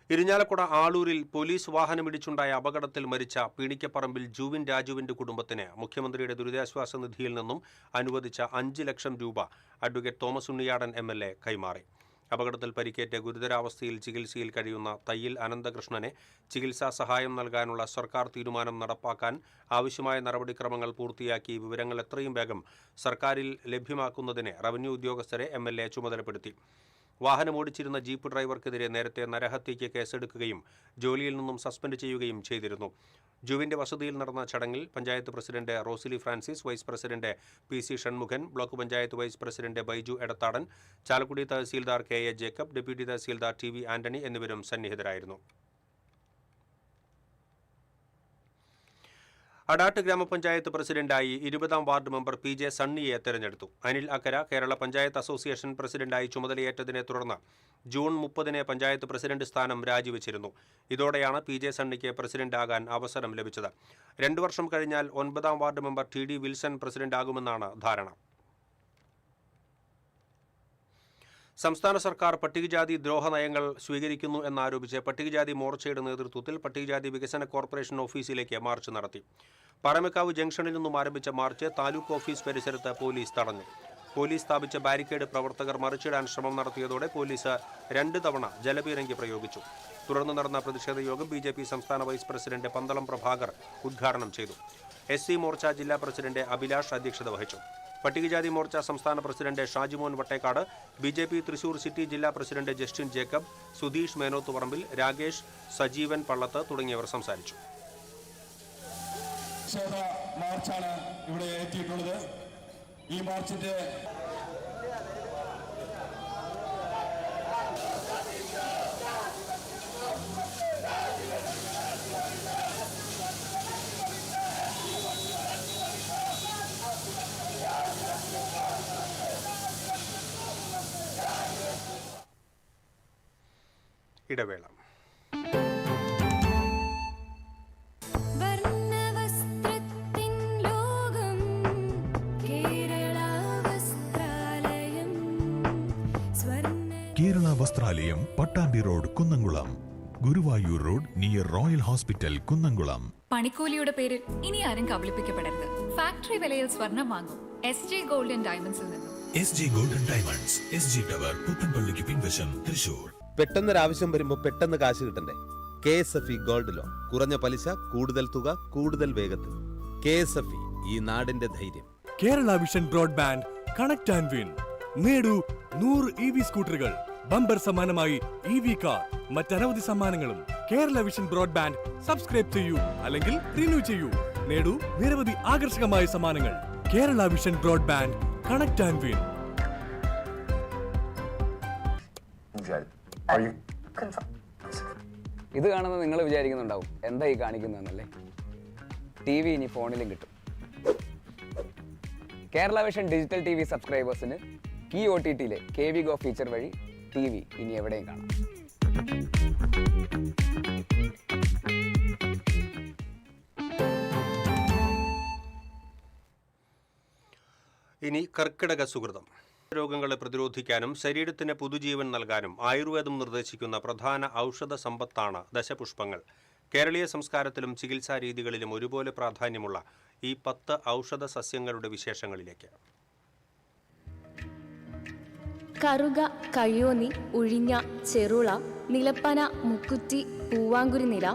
ഇരിഞ്ഞാലക്കുട ആളൂരിൽ പോലീസ് വാഹനമിടിച്ചുണ്ടായ അപകടത്തിൽ മരിച്ച പീണിക്കപ്പറമ്പിൽ ജൂവിൻ രാജുവിന്റെ കുടുംബത്തിന് മുഖ്യമന്ത്രിയുടെ ദുരിതാശ്വാസ നിധിയിൽ നിന്നും അനുവദിച്ച 5 ലക്ഷം രൂപ അഡ്വക്കേറ്റ് തോമസ് ഉണ്ണിയാടൻ MLA കൈമാറി. അപകടത്തിൽ പരിക്കേറ്റ് ഗുരുതരാവസ്ഥയിൽ ചികിത്സയിൽ കഴിയുന്ന തയ്യിൽ അനന്തകൃഷ്ണനെ ചികിത്സാ സഹായം നൽകാനുള്ള സർക്കാർ തീരുമാനം നടപ്പാക്കാൻ ആവശ്യമായ നടപടിക്രമങ്ങൾ പൂർത്തിയാക്കി വിവരങ്ങൾ എത്രയും വേഗം സർക്കാരിൽ ലഭ്യമാക്കുന്നതിന് റവന്യൂ ഉദ്യോഗസ്ഥരെ MLA ചുമതലപ്പെടുത്തി. വാഹനമോടിച്ചിരുന്ന ജീപ്പ് ഡ്രൈവർക്കെതിരെ നേരത്തെ നരഹത്യയ്ക്ക് കേസെടുക്കുകയും ജോലിയിൽ നിന്നും സസ്പെൻഡ് ചെയ്യുകയും ചെയ്തിരുന്നു. ജുവിന്റെ വസതിയിൽ നടന്ന ചടങ്ങിൽ panchayat president Rosily Francis, vice president PC Shanmughan, block panchayat vice president Baiju Edathadan, Chalakudy tahsildar KA Jacob, deputy tahsildar TV Antony എന്നിവരും സന്നിഹിതരായിരുന്നു. അടാട്ട് ഗ്രാമപഞ്ചായത്ത് പ്രസിഡന്റായി 20ാം വാർഡ് മെമ്പർ PJ സണ്ണിയെ തെരഞ്ഞെടുത്തു. അനിൽ അക്കര കേരള പഞ്ചായത്ത് അസോസിയേഷൻ പ്രസിഡന്റായി ചുമതലയേറ്റതിനെ തുടർന്ന് ജൂൺ 30-ന് പഞ്ചായത്ത് പ്രസിഡന്റ് സ്ഥാനം രാജിവെച്ചിരുന്നു. ഇതോടെയാണ് PJ സണ്ണിക്ക് പ്രസിഡന്റാകാൻ അവസരം ലഭിച്ചത്. 2 വർഷം കഴിഞ്ഞാൽ 9ാം വാർഡ് മെമ്പർ TD വിൽസൺ പ്രസിഡന്റാകുമെന്നാണ് ധാരണ. സംസ്ഥാന സർക്കാർ പട്ടികജാതി ദ്രോഹ നയങ്ങൾ സ്വീകരിക്കുന്നു എന്നാരോപിച്ച് പട്ടികജാതി മോർച്ചയുടെ നേതൃത്വത്തിൽ പട്ടികജാതി വികസന കോർപ്പറേഷൻ ഓഫീസിലേക്ക് മാർച്ച് നടത്തി. പാറമേക്കാവ് ജംഗ്ഷനിൽ നിന്നും ആരംഭിച്ച മാർച്ച് താലൂക്ക് ഓഫീസ് പരിസരത്ത് പോലീസ് തടഞ്ഞു. പോലീസ് സ്ഥാപിച്ച ബാരിക്കേഡ് പ്രവർത്തകർ മറിച്ചിടാൻ ശ്രമം നടത്തിയതോടെ പോലീസ് 2 തവണ ജലപീരങ്കി പ്രയോഗിച്ചു. തുടർന്ന് നടന്ന പ്രതിഷേധ യോഗം BJP സംസ്ഥാന വൈസ് പ്രസിഡന്റ് പന്തളം പ്രഭാകർ ഉദ്ഘാടനം ചെയ്തു. SC മോർച്ച ജില്ലാ പ്രസിഡന്റ് അഭിലാഷ് അധ്യക്ഷത വഹിച്ചു. പട്ടികജാതി മോർച്ച സംസ്ഥാന president Shajimon Vattekkad, BJP Thrissur city ജില്ലാ president Justin Jacob, Sudheesh Menothuparambil, Rakesh, Sajeevan Pallath തുടങ്ങിയവർ സംസാരിച്ചു. മാർച്ചാണ് ഇവിടെ എത്തിയിട്ടുള്ളത്. ഈ മാർച്ചിന്റെ ഇടവേള. Kerala Vasthralayam, Pattambi road, Kunnamkulam. Guruvayur road near royal hospital, Kunnamkulam. പണിക്കൂലിയുടെ പേരിൽ ഇനി ആരും കബളിപ്പിക്കപ്പെടരുത്. ഫാക്ടറി വിലയിൽ സ്വർണം വാങ്ങും SJ ഗോൾഡ് ആൻഡ് ഡയമണ്ട്സിൽ നിന്നും. SJ gold and diamonds, SG tower, പുത്തൻപള്ളിക്ക് പിൻവശം, തൃശൂർ. പെട്ടെന്നൊരാവശ്യം വരുമ്പോൾ പെട്ടെന്ന് കാശ് കിട്ടണ്ടേ? KSFE gold loan. കുറഞ്ഞ പലിശ, കൂടുതൽ തുക, കൂടുതൽ വേഗത്തിൽ. KSFE, ഈ നാടിന്റെ ധൈര്യം. Kerala vision broadband, connect and win. നേടൂ 100 EV സ്കൂട്ടറുകൾ, ബമ്പർ സമ്മാനമായി EV കാർ, മറ്റനവധി സമ്മാനങ്ങളും. കേരള വിഷൻ ബ്രോഡ്ബാൻഡ് സബ്സ്ക്രൈബ് ചെയ്യൂ, അല്ലെങ്കിൽ റിന്യൂ ചെയ്യൂ. നേടൂ നിരവധി ആകർഷകമായ സമ്മാനങ്ങൾ. Kerala vision broadband, connect and win. ഇത് കാണുന്നത് നിങ്ങൾ വിചാരിക്കുന്നുണ്ടാവും എന്താ ഈ കാണിക്കുന്നതെന്നല്ലേ. TV ഇനി ഫോണിലും കിട്ടും. കേരള വിഷൻ ഡിജിറ്റൽ TV സബ്സ്ക്രൈബേഴ്സിന് കീ OTTയിലെ KV Go ഫീച്ചർ വഴി TV ഇനി എവിടെയും കാണാം. ഇനി കർക്കിടക സുകൃതം. രോഗങ്ങളെ പ്രതിരോധിക്കാനും ശരീരത്തിന് പുതുജീവൻ നൽകാനും ആയുർവേദം നിർദ്ദേശിക്കുന്ന പ്രധാന ഔഷധ സമ്പത്താണ് ദശപുഷ്പങ്ങൾ. കേരളീയ സംസ്കാരത്തിലും ചികിത്സാ രീതികളിലും ഒരുപോലെ പ്രാധാന്യമുള്ള ഈ 10 ഔഷധ സസ്യങ്ങളുടെ വിശേഷങ്ങളിലേക്ക്. കറുക, കയ്യോന്നി, ഉഴിഞ്ഞ, ചെറുള, നിലപ്പന, മുക്കുറ്റി, പൂവാങ്കുരുനില,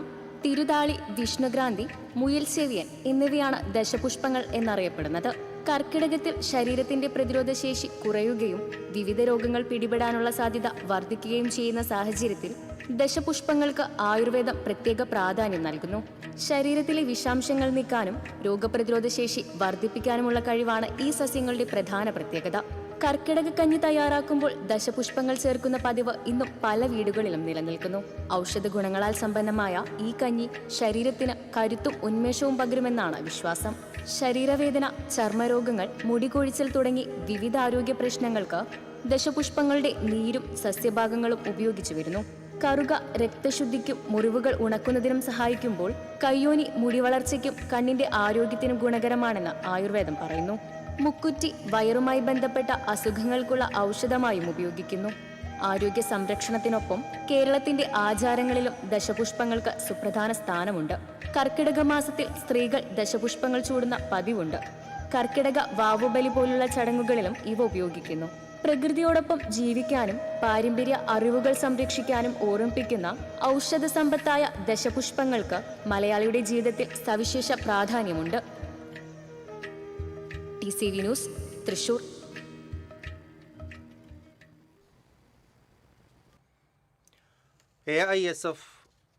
തിരുതാളി, വിഷ്ണുഗ്രാന്തി, മുയൽസെവിയൻ എന്നിവയാണ് ദശപുഷ്പങ്ങൾ എന്നറിയപ്പെടുന്നത്. കർക്കിടകത്തിൽ ശരീരത്തിന്റെ പ്രതിരോധശേഷി കുറയുകയും വിവിധ രോഗങ്ങൾ പിടിപെടാനുള്ള സാധ്യത വർദ്ധിക്കുകയും ചെയ്യുന്ന സാഹചര്യത്തിൽ ദശപുഷ്പങ്ങൾക്ക് ആയുർവേദം പ്രത്യേക പ്രാധാന്യം നൽകുന്നു. ശരീരത്തിലെ വിഷാംശങ്ങൾ നീക്കാനും രോഗപ്രതിരോധശേഷി വർദ്ധിപ്പിക്കാനുമുള്ള കഴിവാണ് ഈ സസ്യങ്ങളുടെ പ്രധാന പ്രത്യേകത. കർക്കിടക കഞ്ഞി തയ്യാറാക്കുമ്പോൾ ദശപുഷ്പങ്ങൾ ചേർക്കുന്ന പതിവ് ഇന്നും പല വീടുകളിലും നിലനിൽക്കുന്നു. ഔഷധ ഗുണങ്ങളാൽ സമ്പന്നമായ ഈ കഞ്ഞി ശരീരത്തിന് കരുത്തും ഉന്മേഷവും പകരുമെന്നാണ് വിശ്വാസം. ശരീരവേദന, ചർമ്മരോഗങ്ങൾ, മുടികൊഴിച്ചൽ തുടങ്ങി വിവിധ ആരോഗ്യ പ്രശ്നങ്ങൾക്ക് ദശപുഷ്പങ്ങളുടെ നീരും സസ്യഭാഗങ്ങളും ഉപയോഗിച്ചു വരുന്നു. കറുക രക്തശുദ്ധിക്കും മുറിവുകൾ ഉണക്കുന്നതിനും സഹായിക്കുമ്പോൾ കയ്യോനി മുടിവളർച്ചയ്ക്കും കണ്ണിന്റെ ആരോഗ്യത്തിനും ഗുണകരമാണെന്ന് ആയുർവേദം പറയുന്നു. മുക്കുറ്റി വയറുമായി ബന്ധപ്പെട്ട അസുഖങ്ങൾക്കുള്ള ഔഷധമായും ഉപയോഗിക്കുന്നു. ആരോഗ്യ സംരക്ഷണത്തിനൊപ്പം കേരളത്തിന്റെ ആചാരങ്ങളിലും ദശപുഷ്പങ്ങൾക്ക് സുപ്രധാന സ്ഥാനമുണ്ട്. കർക്കിടക മാസത്തിൽ സ്ത്രീകൾ ദശപുഷ്പങ്ങൾ ചൂടുന്ന പതിവുണ്ട്. കർക്കിടക വാവുബലി പോലുള്ള ചടങ്ങുകളിലും ഇവ ഉപയോഗിക്കുന്നു. പ്രകൃതിയോടൊപ്പം ജീവിക്കാനും പാരമ്പര്യ അറിവുകൾ സംരക്ഷിക്കാനും ഓർമ്മിപ്പിക്കുന്ന ഔഷധ സമ്പത്തായ ദശപുഷ്പങ്ങൾക്ക് മലയാളിയുടെ ജീവിതത്തിൽ സവിശേഷ പ്രാധാന്യമുണ്ട്. TCV news, Thrissur. AISF,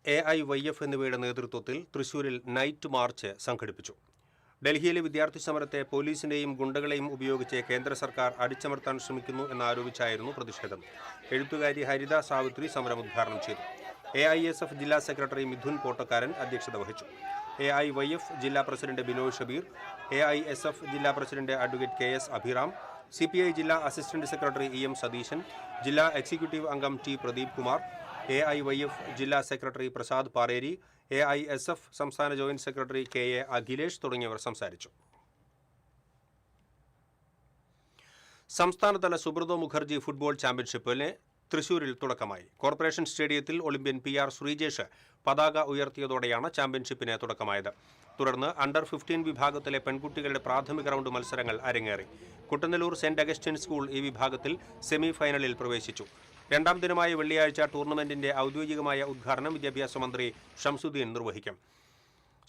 AIYF എന്നിവയുടെ നേതൃത്വത്തിൽ തൃശൂരിൽ നൈറ്റ് മാർച്ച് സംഘടിപ്പിച്ചു. ഡൽഹിയിലെ വിദ്യാർത്ഥി സമരത്തെ പോലീസിനെയും ഗുണ്ടകളെയും ഉപയോഗിച്ച് കേന്ദ്ര സർക്കാർ അടിച്ചമർത്താൻ ശ്രമിക്കുന്നു എന്നാരോപിച്ചായിരുന്നു പ്രതിഷേധം. എഴുത്തുകാരി ഹരിത സാവിത്രി സമരം ഉദ്ഘാടനം ചെയ്തു. AISF ജില്ലാ സെക്രട്ടറി മിഥുൻ പോട്ടക്കാരൻ അധ്യക്ഷത വഹിച്ചു. AIYF ജില്ലാ പ്രസിഡന്റ് ബിനോയ് ഷബീർ, AISF ജില്ലാ president advocate KS Abhiram, CPI ജില്ലാ അസിസ്റ്റന്റ് സെക്രട്ടറി EM സതീശൻ, ജില്ലാ എക്സിക്യൂട്ടീവ് അംഗം T പ്രദീപ് കുമാർ, AIYF ജില്ലാ സെക്രട്ടറി പ്രസാദ് പാറേരി, AISF സംസ്ഥാന ജോയിന്റ് സെക്രട്ടറി KA അഖിലേഷ് തുടങ്ങിയവർ സംസാരിച്ചു. സംസ്ഥാനതല സുബ്രതോ മുഖർജി ഫുട്ബോൾ ചാമ്പ്യൻഷിപ്പിന് തൃശൂരിൽ തുടക്കമായി. കോർപ്പറേഷൻ സ്റ്റേഡിയത്തിൽ ഒളിമ്പ്യൻ PR ശ്രീജേഷ് പതാക ഉയർത്തിയതോടെയാണ് ചാമ്പ്യൻഷിപ്പിന് തുടക്കമായത്. തുടർന്ന് അണ്ടർ 15 വിഭാഗത്തിലെ പെൺകുട്ടികളുടെ പ്രാഥമിക റൗണ്ട് മത്സരങ്ങൾ അരങ്ങേറി. കുട്ടനല്ലൂർ സെന്റ് അഗസ്റ്റിൻ സ്കൂൾ ഈ വിഭാഗത്തിൽ സെമി ഫൈനലിൽ പ്രവേശിച്ചു. രണ്ടാം ദിനമായ വെള്ളിയാഴ്ച ടൂർണമെന്റിന്റെ ഔദ്യോഗികമായ ഉദ്ഘാടനം വിദ്യാഭ്യാസ മന്ത്രി ഷംസുദ്ദീൻ നിർവഹിക്കും.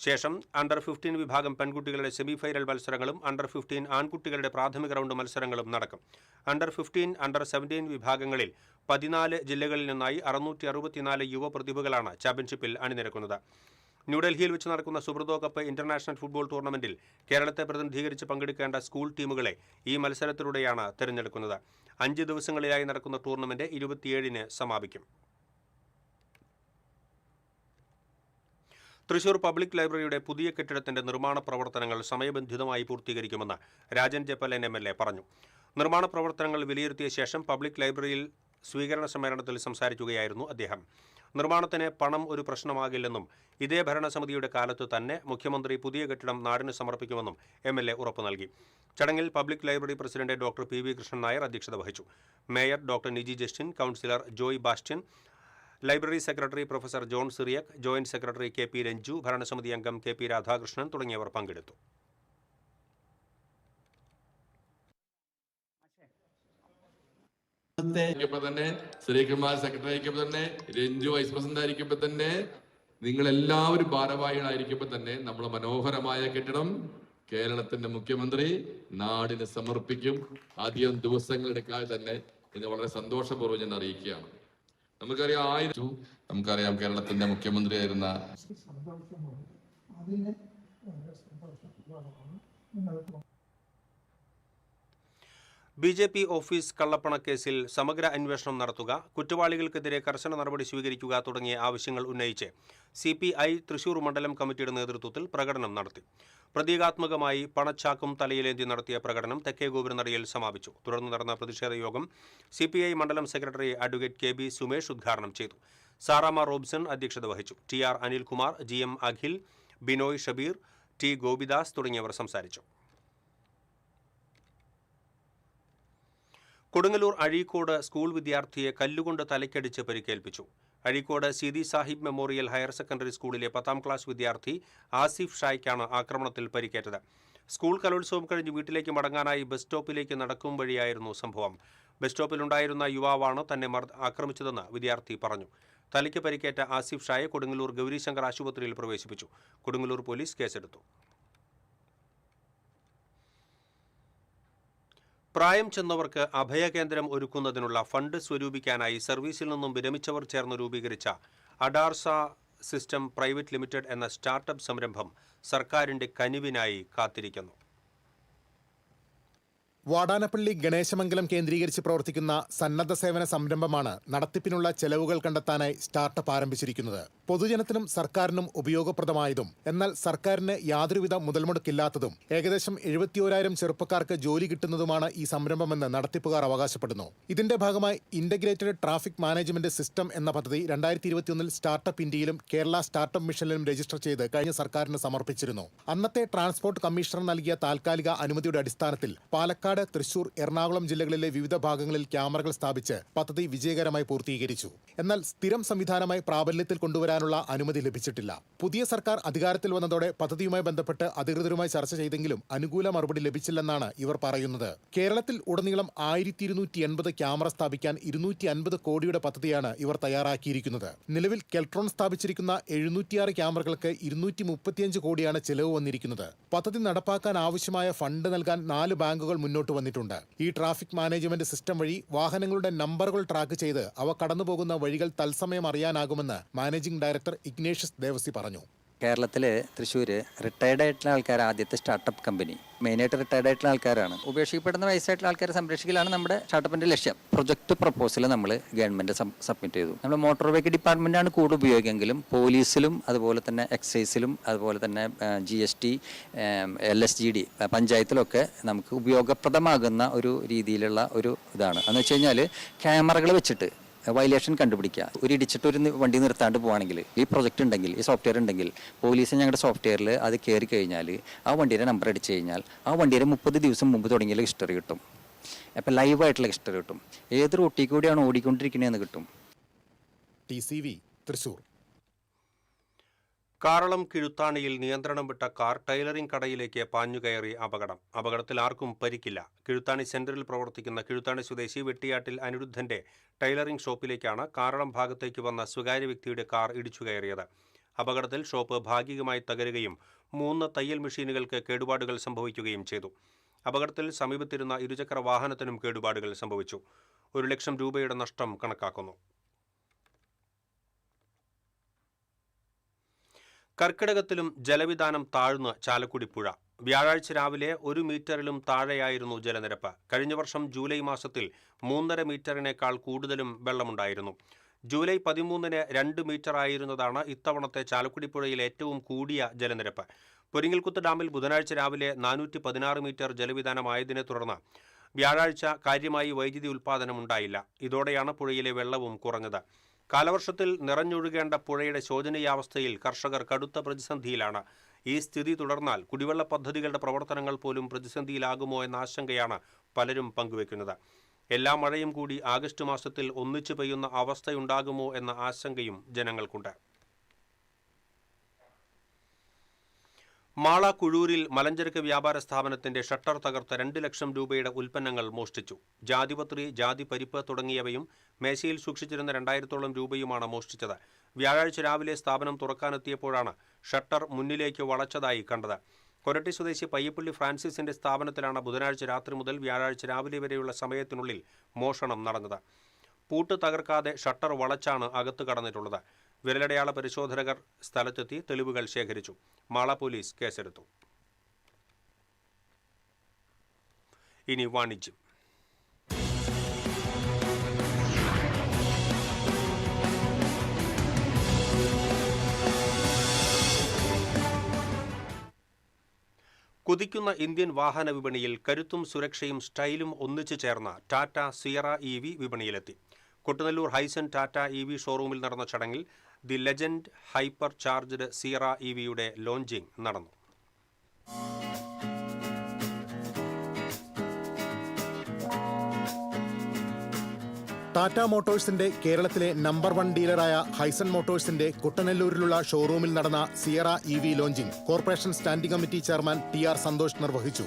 ശേഷം അണ്ടർ 15 വിഭാഗം പെൺകുട്ടികളുടെ സെമിഫൈനൽ മത്സരങ്ങളും അണ്ടർ 15 ആൺകുട്ടികളുടെ പ്രാഥമിക റൗണ്ട് മത്സരങ്ങളും നടക്കും. അണ്ടർ 15, അണ്ടർ 17 വിഭാഗങ്ങളിൽ 14 ജില്ലകളിൽ നിന്നായി 664 യുവ പ്രതിഭകളാണ് ചാമ്പ്യൻഷിപ്പിൽ അണിനിരക്കുന്നത്. ന്യൂഡൽഹിയിൽ വെച്ച് നടക്കുന്ന സുബ്രതോ കപ്പ് ഇന്റർനാഷണൽ ഫുട്ബോൾ ടൂർണമെന്റിൽ കേരളത്തെ പ്രതിനിധീകരിച്ച് പങ്കെടുക്കേണ്ട സ്കൂൾ ടീമുകളെ ഈ മത്സരത്തിലൂടെയാണ് തിരഞ്ഞെടുക്കുന്നത്. 5 ദിവസങ്ങളിലായി നടക്കുന്ന ടൂർണമെന്റ് 27-ന് സമാപിക്കും. തൃശൂർ പബ്ലിക് ലൈബ്രറിയുടെ പുതിയ കെട്ടിടത്തിന്റെ നിർമ്മാണ പ്രവർത്തനങ്ങൾ സമയബന്ധിതമായി പൂർത്തീകരിക്കുമെന്ന് രാജൻ ചെപ്പലൻ MLA പറഞ്ഞു. നിർമ്മാണ പ്രവർത്തനങ്ങൾ വിലയിരുത്തിയ ശേഷം പബ്ലിക് ലൈബ്രറിയിൽ സ്വീകരണ സമ്മേളനത്തിൽ സംസാരിക്കുകയായിരുന്നു അദ്ദേഹം. നിർമ്മാണത്തിന് പണം ഒരു പ്രശ്നമാകില്ലെന്നും ഇതേ ഭരണസമിതിയുടെ കാലത്ത് തന്നെ മുഖ്യമന്ത്രി പുതിയ കെട്ടിടം നാടിന് സമർപ്പിക്കുമെന്നും MLA ഉറപ്പു നൽകി. ചടങ്ങിൽ public library president doctor PV Krishnan Nair അധ്യക്ഷത വഹിച്ചു. Mayor doctor Niji Justin, councillor Joy Bastian, library secretary professor John Cyriac, joint secretary KP Ranju, ഭരണസമിതി അംഗം KP രാധാകൃഷ്ണൻ തുടങ്ങിയവർ പങ്കെടുത്തു. തന്നെ ശ്രീകുമാർ സെക്രട്ടറി ആയിരിക്കുമ്പോൾ തന്നെ രഞ്ജു വൈസ് പ്രസിഡന്റ് ആയിരിക്കുമ്പോൾ തന്നെ നിങ്ങൾ എല്ലാവരും ഭാരവാഹികളായിരിക്കുമ്പോൾ തന്നെ നമ്മൾ മനോഹരമായ കെട്ടിടം കേരളത്തിന്റെ മുഖ്യമന്ത്രി നാടിന് സമർപ്പിക്കും. അധികം ദിവസങ്ങളെടുക്കാതെ തന്നെ ഇത് വളരെ സന്തോഷപൂർവ്വം ഞാൻ അറിയിക്കുകയാണ്. നമുക്കറിയാം കേരളത്തിന്റെ മുഖ്യമന്ത്രി ആയിരുന്ന BJP ഓഫീസ് കള്ളപ്പണക്കേസിൽ സമഗ്ര അന്വേഷണം നടത്തുക, കുറ്റവാളികൾക്കെതിരെ കർശന നടപടി സ്വീകരിക്കുക തുടങ്ങിയ ആവശ്യങ്ങൾ ഉന്നയിച്ച് CPI തൃശൂർ മണ്ഡലം കമ്മിറ്റിയുടെ നേതൃത്വത്തിൽ പ്രകടനം നടത്തി. പ്രതീകാത്മകമായി പണച്ചാക്കും തലയിലേന്തി നടത്തിയ പ്രകടനം തെക്കേ ഗോപുരനടയിൽ സമാപിച്ചു. തുടർന്ന് നടന്ന പ്രതിഷേധ യോഗം CPI മണ്ഡലം സെക്രട്ടറി അഡ്വക്കേറ്റ് KB സുമേഷ് ഉദ്ഘാടനം ചെയ്തു. സാറാമ റോബ്സൺ അധ്യക്ഷത വഹിച്ചു. TR Anilkumar, GM Akhil, Binoy Shabeer, T Gopidas തുടങ്ങിയവർ സംസാരിച്ചു. കൊടുങ്ങല്ലൂർ അഴീക്കോട് സ്കൂൾ വിദ്യാർത്ഥിയെ കല്ലുകൊണ്ട് തലയ്ക്കടിച്ച് പരിക്കേൽപ്പിച്ചു. Azhikode Seethi Sahib memorial higher secondary സ്കൂളിലെ 10ാം ക്ലാസ് വിദ്യാർത്ഥി ആസിഫ് ഷായ്ക്കാണ് ആക്രമണത്തിൽ പരിക്കേറ്റത്. സ്കൂൾ കലോത്സവം കഴിഞ്ഞ് വീട്ടിലേക്ക് മടങ്ങാനായി ബസ് സ്റ്റോപ്പിലേക്ക് നടക്കും വഴിയായിരുന്നു സംഭവം. ബസ് സ്റ്റോപ്പിലുണ്ടായിരുന്ന യുവാവാണ് തന്നെ ആക്രമിച്ചതെന്ന് വിദ്യാർത്ഥി പറഞ്ഞു. തലയ്ക്ക് പരിക്കേറ്റ ആസിഫ് ഷായെ കൊടുങ്ങല്ലൂർ ഗൗരീശങ്കർ ആശുപത്രിയിൽ പ്രവേശിപ്പിച്ചു. കൊടുങ്ങല്ലൂർ പോലീസ് കേസെടുത്തു. പ്രായം ചെന്നവർക്ക് അഭയകേന്ദ്രം ഒരുക്കുന്നതിനുള്ള ഫണ്ട് സ്വരൂപിക്കാനായി സർവീസിൽ നിന്നും വിരമിച്ചവർ ചേർന്ന് രൂപീകരിച്ച അഡാർസ സിസ്റ്റം പ്രൈവറ്റ് ലിമിറ്റഡ് എന്ന സ്റ്റാർട്ടപ്പ് സംരംഭം സർക്കാരിന്റെ കനിവിനായി കാത്തിരിക്കുന്നു. വാടാനപ്പള്ളി ഗണേശമംഗലം കേന്ദ്രീകരിച്ച് പ്രവർത്തിക്കുന്ന സന്നദ്ധ സേവന സംരംഭമാണ് നടത്തിപ്പിനുള്ള ചെലവുകൾ കണ്ടെത്താനായി സ്റ്റാർട്ടപ്പ് ആരംഭിച്ചിരിക്കുന്നത്. പൊതുജനത്തിനും സർക്കാരിനും ഉപയോഗപ്രദമായതും എന്നാൽ സർക്കാരിന് യാതൊരുവിധ മുതൽമുടക്കില്ലാത്തതും ഏകദേശം 71,000 ചെറുപ്പക്കാർക്ക് ജോലി കിട്ടുന്നതുമാണ് ഈ സംരംഭമെന്ന് നടത്തിപ്പുകാർ അവകാശപ്പെടുന്നു. ഇതിന്റെ ഭാഗമായി ഇന്റഗ്രേറ്റഡ് ട്രാഫിക് മാനേജ്മെന്റ് സിസ്റ്റം എന്ന പദ്ധതി 2021 സ്റ്റാർട്ടപ്പ് ഇന്ത്യയിലും കേരള സ്റ്റാർട്ടപ്പ് മിഷനിലും രജിസ്റ്റർ ചെയ്ത് കഴിഞ്ഞ സർക്കാരിന് സമർപ്പിച്ചിരുന്നു. അന്നത്തെ ട്രാൻസ്പോർട്ട് കമ്മീഷണർ നൽകിയ താൽക്കാലിക അനുമതിയുടെ അടിസ്ഥാനത്തിൽ പാലക്കാട്, തൃശൂർ, എറണാകുളം ജില്ലകളിലെ വിവിധ ഭാഗങ്ങളിൽ ക്യാമറകൾ സ്ഥാപിച്ച് പദ്ധതി വിജയകരമായി പൂർത്തീകരിച്ചു. എന്നാൽ സ്ഥിരം സംവിധാനമായി പ്രാബല്യത്തിൽ കൊണ്ടുവരാനുള്ള അനുമതി ലഭിച്ചിട്ടില്ല. പുതിയ സർക്കാർ അധികാരത്തിൽ വന്നതോടെ പദ്ധതിയുമായി ബന്ധപ്പെട്ട് അധികൃതരുമായി ചർച്ച ചെയ്തെങ്കിലും അനുകൂല മറുപടി ലഭിച്ചില്ലെന്നാണ് ഇവർ പറയുന്നത്. കേരളത്തിൽ ഉടനീളം 1280 ക്യാമറ സ്ഥാപിക്കാൻ 250 കോടിയുടെ പദ്ധതിയാണ് ഇവർ തയ്യാറാക്കിയിരിക്കുന്നത്. നിലവിൽ കെൽട്രോൺ സ്ഥാപിച്ചിരിക്കുന്ന 706 ക്യാമറകൾക്ക് 235 കോടിയാണ് ചെലവ് വന്നിരിക്കുന്നത്. പദ്ധതി നടപ്പാക്കാൻ ആവശ്യമായ ഫണ്ട് നൽകാൻ 4 ബാങ്കുകൾ മുന്നോട്ട് വന്നിട്ടുണ്ട്. ഈ ട്രാഫിക് മാനേജ്മെന്റ് സിസ്റ്റം വഴി വാഹനങ്ങളുടെ നമ്പറുകൾ ട്രാക്ക് ചെയ്ത് അവ കടന്നുപോകുന്ന വഴികൾ തത്സമയം അറിയാനാകുമെന്ന് മാനേജിംഗ് ഡയറക്ടർ ഇഗ്നേഷ്യസ് ദേവസി പറഞ്ഞു. കേരളത്തിൽ തൃശ്ശൂർ റിട്ടയർഡ് ആയിട്ടുള്ള ആൾക്കാർ ആദ്യത്തെ സ്റ്റാർട്ടപ്പ് കമ്പനി, മെയിനായിട്ട് റിട്ടയർഡ് ആയിട്ടുള്ള ആൾക്കാരാണ്. ഉപേക്ഷിക്കപ്പെടുന്ന വയസ്സായിട്ടുള്ള ആൾക്കാരെ സംരക്ഷിക്കലാണ് നമ്മുടെ സ്റ്റാർട്ടപ്പിന്റെ ലക്ഷ്യം. പ്രൊജക്ട് പ്രപ്പോസൽ നമ്മൾ ഗവൺമെന്റ് സബ്മിറ്റ് ചെയ്തു. നമ്മൾ മോട്ടോർ വെഹിക്കിൾ ഡിപ്പാർട്ട്മെന്റാണ് കൂടുതൽ ഉപയോഗിക്കെങ്കിലും പോലീസിലും അതുപോലെ തന്നെ എക്സൈസിലും അതുപോലെ തന്നെ GST, LSGD പഞ്ചായത്തിലൊക്കെ നമുക്ക് ഉപയോഗപ്രദമാകുന്ന ഒരു രീതിയിലുള്ള ഒരു ഇതാണ്. എന്ന് വെച്ച് കഴിഞ്ഞാൽ ക്യാമറകൾ വെച്ചിട്ട് വയലേഷൻ കണ്ടുപിടിക്കുക. ഒരു ഇടിച്ചിട്ട് ഒരു വണ്ടി നിർത്താണ്ട് പോവുകയാണെങ്കിൽ ഈ പ്രൊജക്റ്റ് ഉണ്ടെങ്കിൽ, ഈ സോഫ്റ്റ്വെയർ ഉണ്ടെങ്കിൽ പോലീസ് ഞങ്ങളുടെ സോഫ്റ്റ്വെയറിൽ അത് കയറി കഴിഞ്ഞാൽ ആ വണ്ടിയുടെ നമ്പർ അടിച്ചു കഴിഞ്ഞാൽ ആ വണ്ടിയുടെ 30 ദിവസം മുമ്പ് തുടങ്ങിയ ഹിസ്റ്ററി കിട്ടും. അപ്പോൾ ലൈവായിട്ടുള്ള ഹിസ്റ്ററി കിട്ടും. ഏത് റൂട്ടിൽ കൂടിയാണ് ഓടിക്കൊണ്ടിരിക്കുന്നതെന്ന് കിട്ടും. TCV തൃശൂർ. കാറളം കിഴുത്താണിയിൽ നിയന്ത്രണം വിട്ട കാർ ടൈലറിംഗ് കടയിലേക്ക് പാഞ്ഞുകയറി അപകടത്തിൽ ആർക്കും പരിക്കില്ല. കിഴുത്താണി സെന്ററിൽ പ്രവർത്തിക്കുന്ന കിഴുത്താണി സ്വദേശി വെട്ടിയാട്ടിൽ അനിരുദ്ധന്റെ ടൈലറിംഗ് ഷോപ്പിലേക്കാണ് കാറളം ഭാഗത്തേക്ക് വന്ന സ്വകാര്യ വ്യക്തിയുടെ കാർ ഇടിച്ചുകയറിയത്. അപകടത്തിൽ ഷോപ്പ് ഭാഗികമായി തകരുകയും 3 തയ്യൽ മെഷീനുകൾക്ക് കേടുപാടുകൾ സംഭവിക്കുകയും ചെയ്തു. അപകടത്തിൽ സമീപത്തിരുന്ന ഇരുചക്ര വാഹനത്തിനും കേടുപാടുകൾ സംഭവിച്ചു. 1 ലക്ഷം രൂപയുടെ നഷ്ടം കണക്കാക്കുന്നു. കർക്കിടകത്തിലും ജലവിധാനം താഴ്ന്ന ചാലക്കുടി പുഴ. വ്യാഴാഴ്ച രാവിലെ 1 മീറ്ററിലും താഴെയായിരുന്നു ജലനിരപ്പ്. കഴിഞ്ഞ വർഷം ജൂലൈ മാസത്തിൽ 3.5 മീറ്ററിനേക്കാൾ കൂടുതലും വെള്ളമുണ്ടായിരുന്നു. ജൂലൈ 13-ന് 2 മീറ്റർ ആയിരുന്നതാണ് ഇത്തവണത്തെ ചാലക്കുടി പുഴയിലെ ഏറ്റവും കൂടിയ ജലനിരപ്പ്. പൊരിങ്ങൽകുത്ത് ഡാമിൽ ബുധനാഴ്ച രാവിലെ 416 മീറ്റർ ജലവിധാനമായതിനെ തുടർന്ന് വ്യാഴാഴ്ച കാര്യമായി വൈദ്യുതി ഉൽപ്പാദനം ഉണ്ടായില്ല. ഇതോടെയാണ് പുഴയിലെ വെള്ളവും കുറഞ്ഞത്. കാലവർഷത്തിൽ നിറഞ്ഞൊഴുകേണ്ട പുഴയുടെ ശോചനീയാവസ്ഥയിൽ കർഷകർ കടുത്ത പ്രതിസന്ധിയിലാണ്. ഈ സ്ഥിതി തുടർന്നാൽ കുടിവെള്ള പദ്ധതികളുടെ പ്രവർത്തനങ്ങൾ പോലും പ്രതിസന്ധിയിലാകുമോ എന്ന ആശങ്കയാണ് പലരും പങ്കുവെക്കുന്നത്. എല്ലാ മഴയും കൂടി ആഗസ്റ്റ് മാസത്തിൽ ഒന്നിച്ചു പെയ്യുന്ന അവസ്ഥയുണ്ടാകുമോ എന്ന ആശങ്കയും ജനങ്ങൾക്കുണ്ട്. മാള കുഴൂരിൽ മലഞ്ചരക്ക് വ്യാപാര സ്ഥാപനത്തിന്റെ ഷട്ടർ തകർത്ത് 2 ലക്ഷം രൂപയുടെ ഉൽപ്പന്നങ്ങൾ മോഷ്ടിച്ചു. ജാതിപത്രി, ജാതി പരിപ്പ് തുടങ്ങിയവയും മേശയിൽ സൂക്ഷിച്ചിരുന്ന 2000-ഓളം രൂപയുമാണ് മോഷ്ടിച്ചത്. വ്യാഴാഴ്ച രാവിലെ സ്ഥാപനം തുറക്കാനെത്തിയപ്പോഴാണ് ഷട്ടർ മുന്നിലേക്ക് വളച്ചതായി കണ്ടത്. കൊരട്ടി സ്വദേശി പയ്യപ്പള്ളി ഫ്രാൻസിസിന്റെ സ്ഥാപനത്തിലാണ് ബുധനാഴ്ച രാത്രി മുതൽ വ്യാഴാഴ്ച രാവിലെ വരെയുള്ള സമയത്തിനുള്ളിൽ മോഷണം നടന്നത്. പൂട്ട് തകർക്കാതെ ഷട്ടർ വളച്ചാണ് അകത്ത് കടന്നിട്ടുള്ളത്. വിരലടയാള പരിശോധകർ സ്ഥലത്തെത്തി തെളിവുകൾ ശേഖരിച്ചു. മാള പോലീസ് കേസെടുത്തു. ഇനി വാണിജ്യം. കുതിക്കുന്ന ഇന്ത്യൻ വാഹന വിപണിയിൽ കരുത്തും സുരക്ഷയും സ്റ്റൈലും ഒന്നിച്ചു ചേർന്ന ടാറ്റ സിയറ EV വിപണിയിലെത്തി. കൊട്ടുനല്ലൂർ ഹൈസൻ ടാറ്റ EV ഷോറൂമിൽ നടന്ന ചടങ്ങിൽ the legend hyper charged Sierra EVയുടെ ലോഞ്ചിംഗ് നടന്നു. ടാറ്റ മോട്ടോഴ്സിന്റെ കേരളത്തിലെ നമ്പർ 1 ഡീലറായ ഹൈസൺ മോട്ടോഴ്സിന്റെ കുട്ടനെല്ലൂരിലുള്ള ഷോറൂമിൽ നടന്ന Sierra EV launching corporation standing committee chairman TR Santhosh നിർവഹിച്ചു.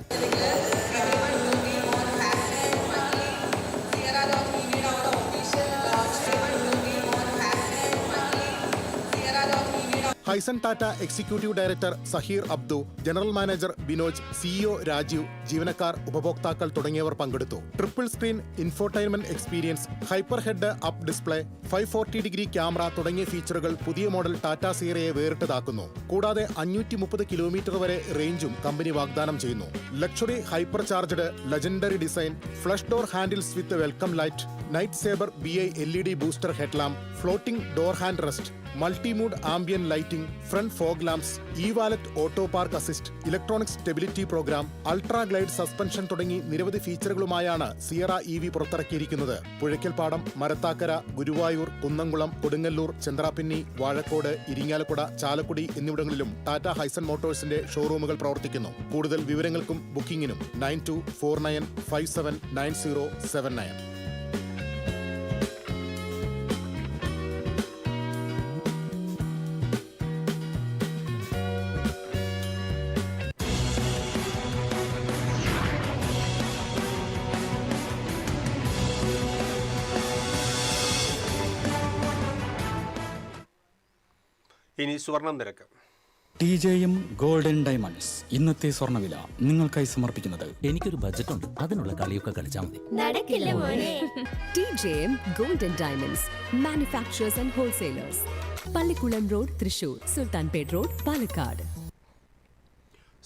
ഹൈസൺ Tata executive director Saheer Abdu, general manager Binoj, CEO Rajeev, ജീവനക്കാർ, ഉപഭോക്താക്കൾ തുടങ്ങിയവർ പങ്കെടുത്തു. Triple screen infotainment experience, hyper head up display, 540° camera തുടങ്ങിയ ഫീച്ചറുകൾ പുതിയ മോഡൽ ടാറ്റ സിയറയെ വേറിട്ടതാക്കുന്നു. കൂടാതെ 530 കിലോമീറ്റർ വരെ റേഞ്ചും കമ്പനി വാഗ്ദാനം ചെയ്യുന്നു. Luxury hyper charged legendary design, flush door handles with welcome light, night sabre BI LED booster headlamp, floating door hand rest, multi mood ambient lighting, front fog lamps, valet auto park assist, electronic stability programme, ultra glide suspension തുടങ്ങി നിരവധി ഫീച്ചറുകളുമായാണ് Sierra EV പുറത്തിറക്കിയിരിക്കുന്നത്. പുഴയ്ക്കൽപ്പാടം, മരത്താക്കര, ഗുരുവായൂർ, കുന്നംകുളം, കൊടുങ്ങല്ലൂർ, ചന്ദ്രാപിന്നി, വാഴക്കോട്, ഇരിങ്ങാലക്കുട, ചാലക്കുടി എന്നിവിടങ്ങളിലും ടാറ്റ ഹൈസൺ മോട്ടോഴ്സിന്റെ ഷോറൂമുകൾ പ്രവർത്തിക്കുന്നു. കൂടുതൽ വിവരങ്ങൾക്കും ബുക്കിംഗിനും 9249579079. ഇനി സ്വർണം നിരക്ക്. TJM ഗോൾഡൻ ഡയമണ്ട്സ് ഇന്നത്തെ സ്വർണ്ണവില നിങ്ങൾക്കായി സമർപ്പിക്കുന്നത്. എനിക്കൊരു ബജറ്റ് ഉണ്ട്, അതിനുള്ള കളിയൊക്കെ കളിച്ചാൽ മതി. നടക്കില്ല മോനെ. TJM golden diamonds manufacturers and wholesalers, Pallikulam road, Thrissur, Sultanpet road, Palakkad.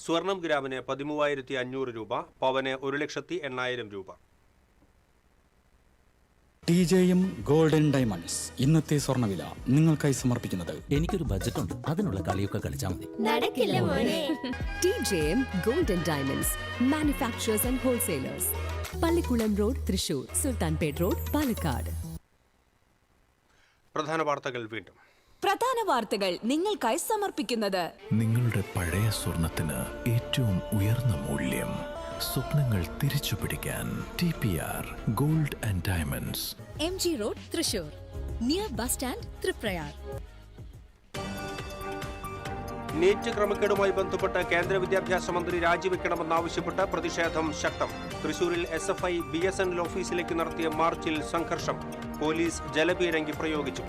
സ്വർണം ഗ്രാമിന് 13,500 രൂപ, പവന് 1,80,000 രൂപ. TJM ഗോൾഡൻ ഡയമണ്ട്സ് ഇന്നത്തെ സ്വർണ്ണവില നിങ്ങൾക്കായി സമർപ്പിക്കുന്നത്. എനിക്കൊരു ബജറ്റ് ഉണ്ട്, അതിനുള്ള കളിയൊക്കെ കളിച്ചാൽ മതി. നടക്കില്ല മോനെ. TJM golden diamonds manufacturers and wholesalers, Pallikulam road, Thrissur, Sultanpet road, Palakkad. പ്രധാന വാർത്തകൾ വീണ്ടും. പ്രധാന വാർത്തകൾ നിങ്ങൾക്കായി സമർപ്പിക്കുന്നത്. നിങ്ങളുടെ പഴയ സ്വർണത്തിന് ഏറ്റവും ഉയർന്ന മൂല്യം. സ്വപ്നങ്ങൾ തിരിച്ചുപിടിക്കാൻ TPR gold and diamonds. MG road Thrissur, near bus stand Triprayar. NEET ക്രമക്കേടുമായി ബന്ധപ്പെട്ട് കേന്ദ്ര വിദ്യാഭ്യാസ മന്ത്രി രാജിവെക്കണമെന്നാവശ്യപ്പെട്ട് പ്രതിഷേധം ശക്തം. തൃശൂരിൽ SFI BSNL ഓഫീസിലേക്ക് നടത്തിയ മാർച്ചിൽ സംഘർഷം. പോലീസ് ജലപീരങ്കി പ്രയോഗിച്ചു.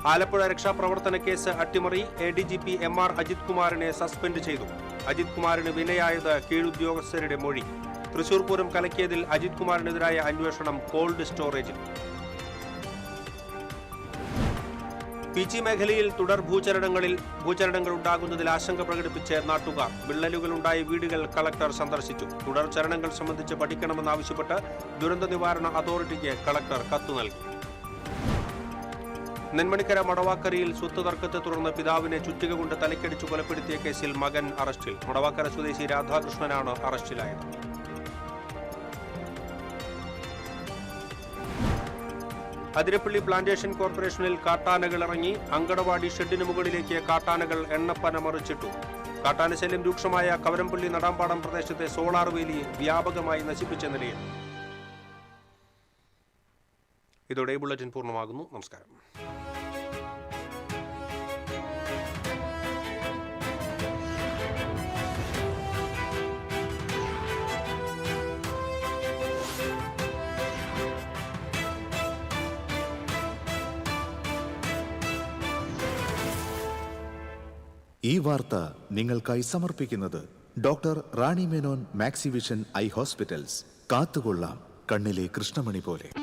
ആലപ്പുഴ രക്ഷാപ്രവർത്തന കേസ് അട്ടിമറി. ADGP MR അജിത് കുമാറിനെ സസ്പെൻഡ് ചെയ്തു. അജിത് കുമാറിന് വിനയായത് കീഴുദ്യോഗസ്ഥരുടെ മൊഴി. തൃശൂർ പൂരം കലക്കിയതിൽ അജിത് കുമാറിനെതിരായ അന്വേഷണം കോൾഡ് സ്റ്റോറേജിൽ. PG മേഖലയിൽ തുടർ ഭൂചലനങ്ങൾ ഉണ്ടാകുന്നതിൽ ആശങ്ക പ്രകടിപ്പിച്ച് നാട്ടുകാർ. വിള്ളലുകളുണ്ടായ വീടുകൾ കളക്ടർ സന്ദർശിച്ചു. തുടർ ചലനങ്ങൾ സംബന്ധിച്ച് പഠിക്കണമെന്നാവശ്യപ്പെട്ട് ദുരന്ത നിവാരണ അതോറിറ്റിക്ക് കളക്ടർ കത്ത് നൽകി. നെന്മണിക്കര മടവാക്കരയിൽ സ്വത്ത് തർക്കത്തെ തുടർന്ന് പിതാവിനെ ചുറ്റിക കൊണ്ട് തലക്കടിച്ചു കൊലപ്പെടുത്തിയ കേസിൽ മകൻ അറസ്റ്റിൽ. മടവാക്കര സ്വദേശി രാധാകൃഷ്ണനാണ് അറസ്റ്റിലായത്. അതിരപ്പള്ളി പ്ലാന്റേഷൻ കോർപ്പറേഷനിൽ കാട്ടാനകൾ ഇറങ്ങി. അങ്കണവാടി ഷെഡിന് മുകളിലേക്ക് കാട്ടാനകൾ എണ്ണപ്പന മറിച്ചിട്ടു. കാട്ടാനശല്യം രൂക്ഷമായ കവരംപള്ളി നടാമ്പാടം പ്രദേശത്തെ സോളാർ വേലി വ്യാപകമായി നശിപ്പിച്ച നിലയിൽ. ഇതോടെ ബുള്ളറ്റിൻ പൂർണ്ണമാകുന്നു. നമസ്കാരം. ഈ വാർത്ത നിങ്ങൾക്കായി സമർപ്പിക്കുന്നത് doctor Rani Menon Maxivision I hospitals. കാത്തുകൊള്ളാം കണ്ണിലെ കൃഷ്ണമണി പോലെ.